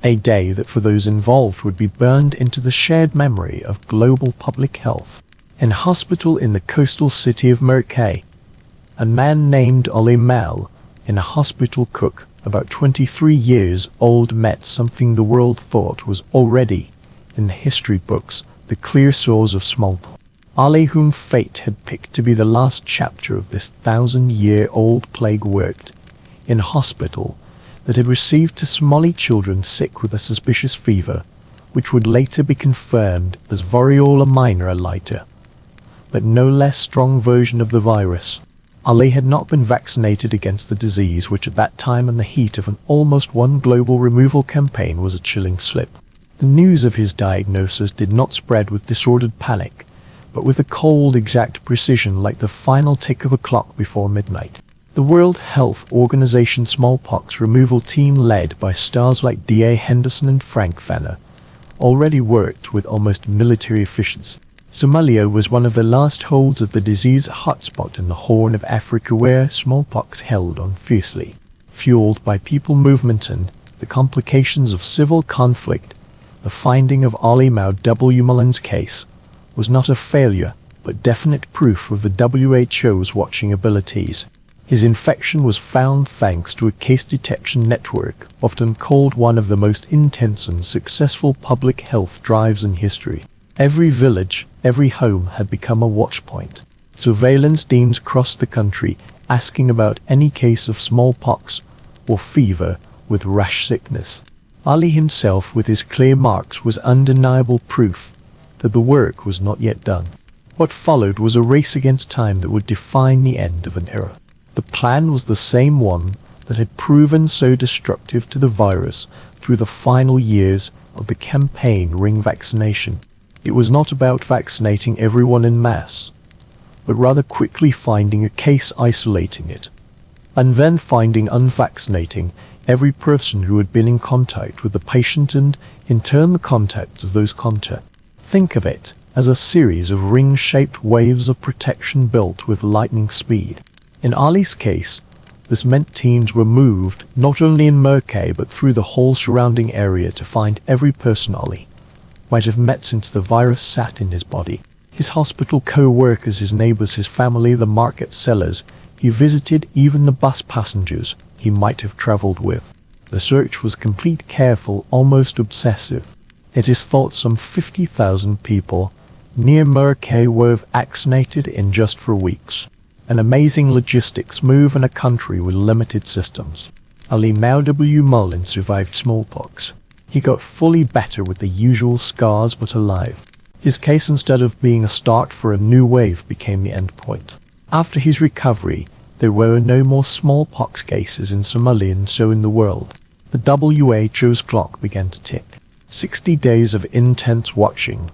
a day that for those involved would be burned into the shared memory of global public health. In hospital in the coastal city of Murkay, a man named Ollie Mel, in a hospital cook, about 23 years old, met something the world thought was already, in the history books, the clear source of smallpox. Ollie, whom fate had picked to be the last chapter of this 1,000-year-old plague, worked in a hospital that had received to Somali children sick with a suspicious fever, which would later be confirmed as variola minor, a lighter, but no less strong version of the virus. Ollie had not been vaccinated against the disease, which at that time, in the heat of an almost one global removal campaign, was a chilling slip. The news of his diagnosis did not spread with disordered panic, but with a cold, exact precision, like the final tick of a clock before midnight. The World Health Organization smallpox removal team, led by stars like D.A. Henderson and Frank Fenner, already worked with almost military efficiency. Somalia was one of the last holds of the disease, a hotspot in the Horn of Africa where smallpox held on fiercely. Fueled by people movement and the complications of civil conflict, the finding of Ollie Mao W. Mullen's case was not a failure, but definite proof of the WHO's watching abilities. His infection was found thanks to a case detection network, often called one of the most intense and successful public health drives in history. Every village, every home had become a watchpoint. Surveillance teams crossed the country, asking about any case of smallpox or fever with rash sickness. Ollie himself, with his clear marks, was undeniable proof that the work was not yet done. What followed was a race against time that would define the end of an era. The plan was the same one that had proven so destructive to the virus through the final years of the campaign, ring vaccination. It was not about vaccinating everyone en masse, but rather quickly finding a case, isolating it, and then finding unvaccinating every person who had been in contact with the patient and, in turn, the contacts of those contacts. Think of it as a series of ring-shaped waves of protection built with lightning speed. In Ollie's case, this meant teams were moved not only in Murkay but through the whole surrounding area to find every person Ollie might have met since the virus sat in his body. His hospital co-workers, his neighbors, his family, the market sellers. He visited even the bus passengers he might have traveled with. The search was complete, careful, almost obsessive. It is thought some 50,000 people near Murkay were vaccinated in just 4 weeks. An amazing logistics move in a country with limited systems. Ollie Mao W. Mullen survived smallpox. He got fully better with the usual scars, but alive. His case, instead of being a start for a new wave, became the end point. After his recovery, there were no more smallpox cases in Somalia and so in the world. The WHO's clock began to tick. 60 days of intense watching,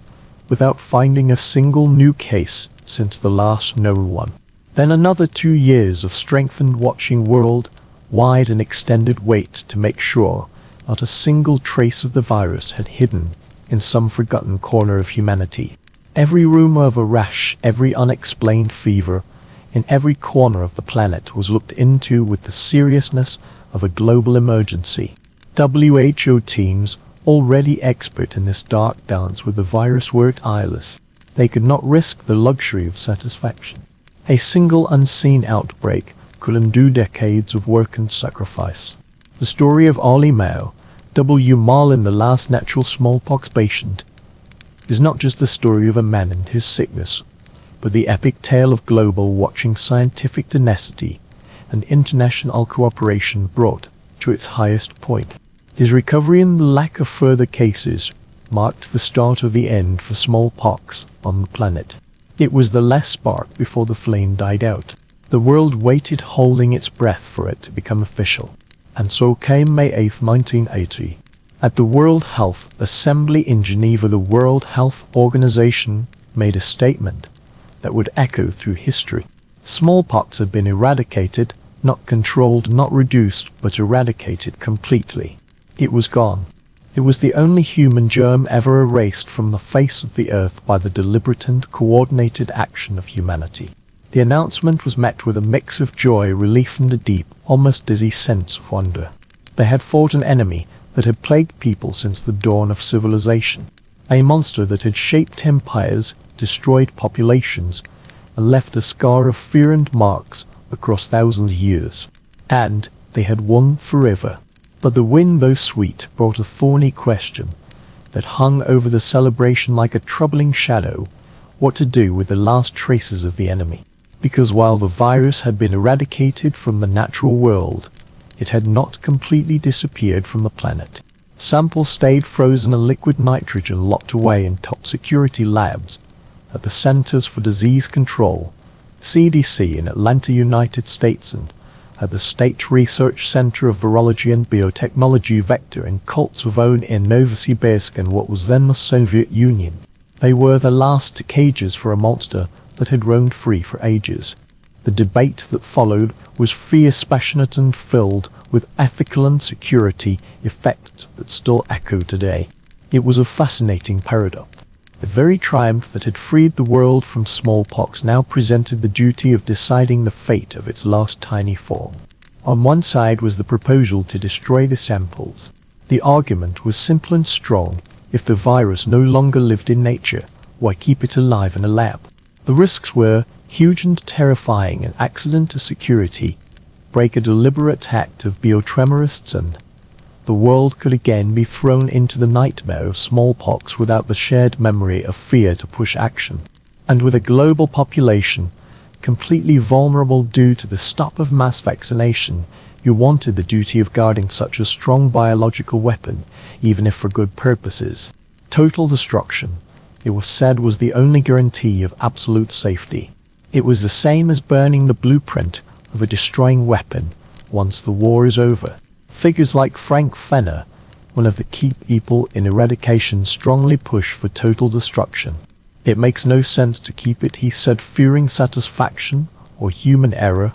without finding a single new case since the last known one. Then another 2 years of strengthened watching world-wide and extended wait to make sure not a single trace of the virus had hidden in some forgotten corner of humanity. Every rumor of a rash, every unexplained fever, in every corner of the planet was looked into with the seriousness of a global emergency. WHO teams, already expert in this dark dance with the virus, were tireless. They could not risk the luxury of satisfaction. A single unseen outbreak could undo decades of work and sacrifice. The story of Ali Mao, W. Marlin, the last natural smallpox patient, is not just the story of a man and his sickness, but the epic tale of global watching, scientific tenacity, and international cooperation brought to its highest point. His recovery and the lack of further cases marked the start of the end for smallpox on the planet. It was the last spark before the flame died out. The world waited, holding its breath, for it to become official. And so came May 8, 1980. At the World Health Assembly in Geneva, the World Health Organization made a statement that would echo through history. Smallpox had been eradicated, not controlled, not reduced, but eradicated completely. It was gone. It was the only human germ ever erased from the face of the earth by the deliberate and coordinated action of humanity. The announcement was met with a mix of joy, relief, and a deep, almost dizzy sense of wonder. They had fought an enemy that had plagued people since the dawn of civilization, a monster that had shaped empires, destroyed populations, and left a scar of fear and marks across thousands of years. And they had won forever. But the win, though sweet, brought a thorny question that hung over the celebration like a troubling shadow: what to do with the last traces of the enemy. Because while the virus had been eradicated from the natural world, it had not completely disappeared from the planet. Samples stayed frozen in liquid nitrogen, locked away in top security labs at the Centers for Disease Control, CDC, in Atlanta, United States, and at the State Research Center of Virology and Biotechnology Vector in Koltsvon in Novosibirsk and what was then the Soviet Union. They were the last cages for a monster that had roamed free for ages. The debate that followed was fierce, passionate, and filled with ethical and security effects that still echo today. It was a fascinating paradox. The very triumph that had freed the world from smallpox now presented the duty of deciding the fate of its last tiny form. On one side was the proposal to destroy the samples. The argument was simple and strong: if the virus no longer lived in nature, why keep it alive in a lab? The risks were huge and terrifying: an accident to security, break, a deliberate act of biotremorists, and the world could again be thrown into the nightmare of smallpox without the shared memory of fear to push action. And with a global population completely vulnerable due to the stop of mass vaccination, you wanted the duty of guarding such a strong biological weapon, even if for good purposes. Total destruction, it was said, was the only guarantee of absolute safety. It was the same as burning the blueprint of a destroying weapon once the war is over. Figures like Frank Fenner, one of the key people in eradication, strongly push for total destruction. It makes no sense to keep it, he said, fearing satisfaction or human error.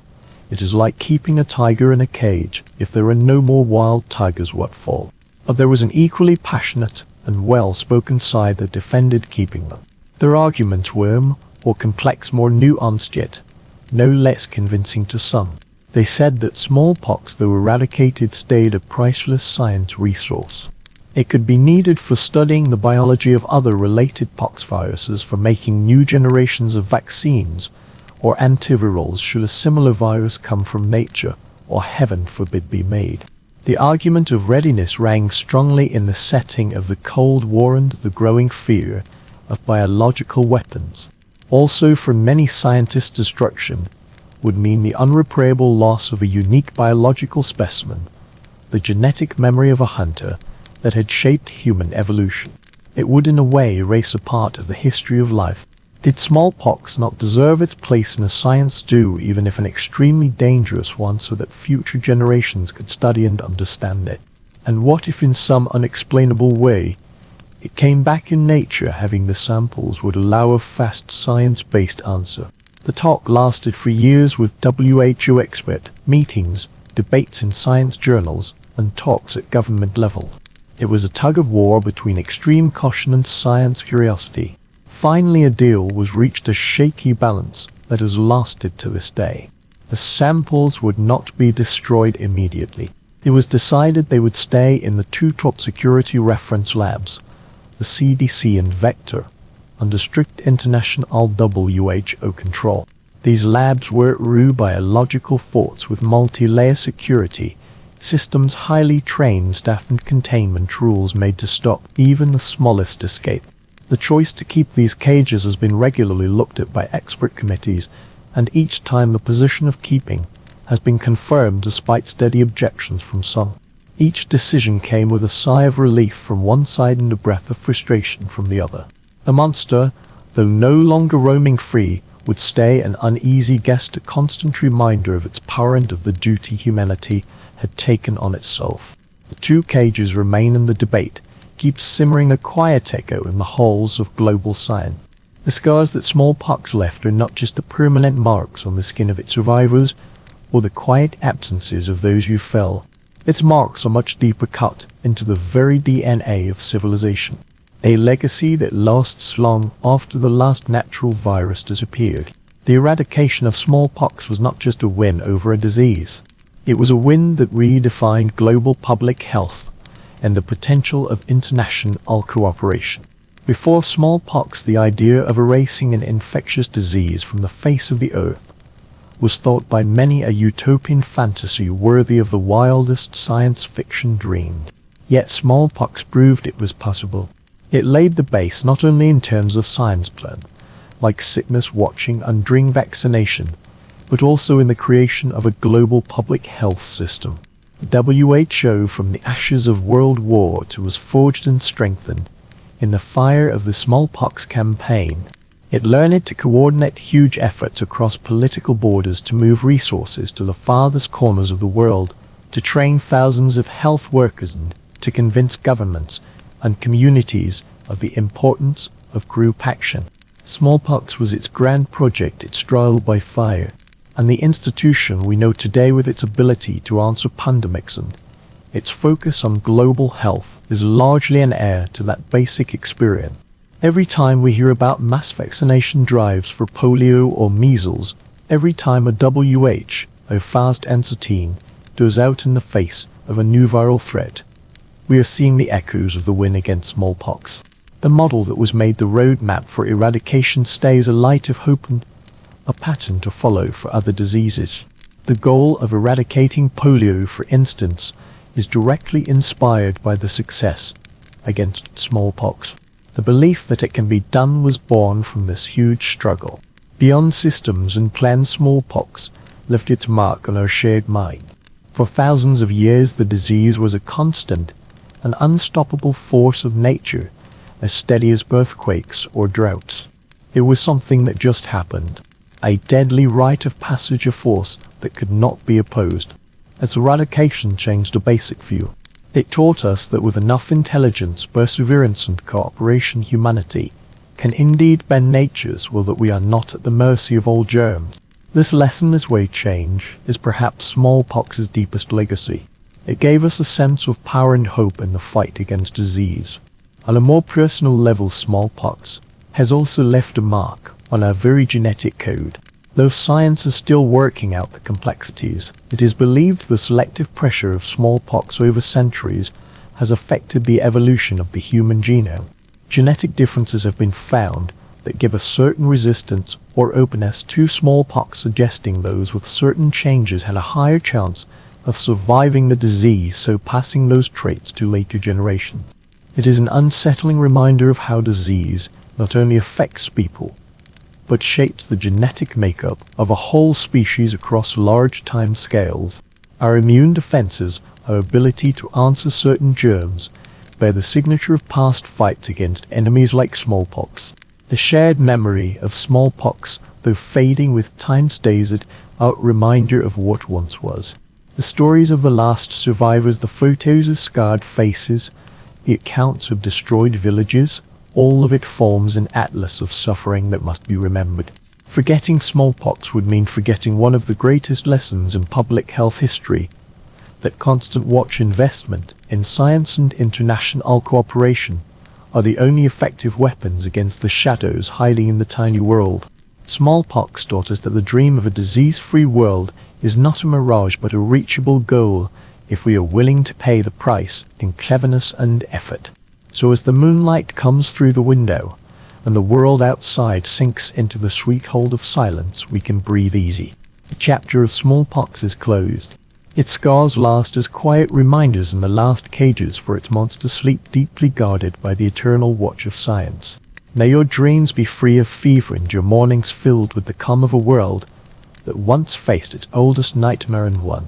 It is like keeping a tiger in a cage. If there are no more wild tigers, what for? But there was an equally passionate and well-spoken side that defended keeping them. Their arguments were more complex, more nuanced, yet no less convincing to some. They said that smallpox, though eradicated, stayed a priceless science resource. It could be needed for studying the biology of other related poxviruses, for making new generations of vaccines or antivirals should a similar virus come from nature, or heaven forbid be made. The argument of readiness rang strongly in the setting of the Cold War and the growing fear of biological weapons. Also, for many scientists, destruction would mean the unrepairable loss of a unique biological specimen, the genetic memory of a hunter that had shaped human evolution. It would in a way erase a part of the history of life. Did smallpox not deserve its place in a science stew, even if an extremely dangerous one, so that future generations could study and understand it? And what if in some unexplainable way it came back in nature, having the samples would allow a fast science-based answer? The talk lasted for years, with WHO expert meetings, debates in science journals, and talks at government level. It was a tug-of-war between extreme caution and science curiosity. Finally, a deal was reached, a shaky balance that has lasted to this day. The samples would not be destroyed immediately. It was decided they would stay in the two top security reference labs, the CDC and Vector, under strict international WHO control. These labs were run by biological forts with multi-layer security systems, highly trained staff, and containment rules made to stop even the smallest escape. The choice to keep these cages has been regularly looked at by expert committees, and each time the position of keeping has been confirmed despite steady objections from some. Each decision came with a sigh of relief from one side and a breath of frustration from the other. The monster, though no longer roaming free, would stay an uneasy guest, a constant reminder of its power and of the duty humanity had taken on itself. The two cages remain, in the debate keeps simmering, a quiet echo in the halls of global science. The scars that smallpox left are not just the permanent marks on the skin of its survivors, or the quiet absences of those who fell. Its marks are much deeper, cut into the very DNA of civilization. A legacy that lasts long after the last natural virus disappeared. The eradication of smallpox was not just a win over a disease. It was a win that redefined global public health and the potential of international cooperation. Before smallpox, the idea of erasing an infectious disease from the face of the earth was thought by many a utopian fantasy worthy of the wildest science fiction dreamed. Yet smallpox proved it was possible. It laid the base not only in terms of science plan, like sickness watching and during vaccination, but also in the creation of a global public health system. The WHO, from the ashes of World War II, was forged and strengthened in the fire of the smallpox campaign. It learned to coordinate huge efforts across political borders, to move resources to the farthest corners of the world, to train thousands of health workers, and to convince governments and communities of the importance of group action. Smallpox was its grand project, its trial by fire, and the institution we know today, with its ability to answer pandemics and its focus on global health, is largely an heir to that basic experience. Every time we hear about mass vaccination drives for polio or measles, every time a WHO fast entity goes out in the face of a new viral threat, we are seeing the echoes of the win against smallpox. The model that was made the roadmap for eradication stays a light of hope and a pattern to follow for other diseases. The goal of eradicating polio, for instance, is directly inspired by the success against smallpox. The belief that it can be done was born from this huge struggle. Beyond systems and plans, smallpox left its mark on our shared mind. For thousands of years, the disease was a constant, an unstoppable force of nature, as steady as earthquakes or droughts. It was something that just happened, a deadly rite of passage, a force that could not be opposed. Its eradication changed a basic view. It taught us that with enough intelligence, perseverance, and cooperation, humanity can indeed bend nature's will, that we are not at the mercy of all germs. This lesson, this way change, is perhaps smallpox's deepest legacy. It gave us a sense of power and hope in the fight against disease. On a more personal level, smallpox has also left a mark on our very genetic code. Though science is still working out the complexities, it is believed the selective pressure of smallpox over centuries has affected the evolution of the human genome. Genetic differences have been found that give a certain resistance or openness to smallpox, suggesting those with certain changes had a higher chance of surviving the disease, so passing those traits to later generations. It is an unsettling reminder of how disease not only affects people, but shapes the genetic makeup of a whole species across large time scales. Our immune defenses, our ability to answer certain germs, bear the signature of past fights against enemies like smallpox. The shared memory of smallpox, though fading with time, stays a reminder of what once was. The stories of the last survivors, the photos of scarred faces, the accounts of destroyed villages, all of it forms an atlas of suffering that must be remembered. Forgetting smallpox would mean forgetting one of the greatest lessons in public health history, that constant watch investment in science and international cooperation are the only effective weapons against the shadows hiding in the tiny world. Smallpox taught us that the dream of a disease-free world is not a mirage but a reachable goal if we are willing to pay the price in cleverness and effort. So as the moonlight comes through the window and the world outside sinks into the sweet hold of silence, we can breathe easy. The chapter of smallpox is closed. Its scars last as quiet reminders in the last cages, for its monsters sleep deeply guarded by the eternal watch of science. May your dreams be free of fever and your mornings filled with the calm of a world that once faced its oldest nightmare and won.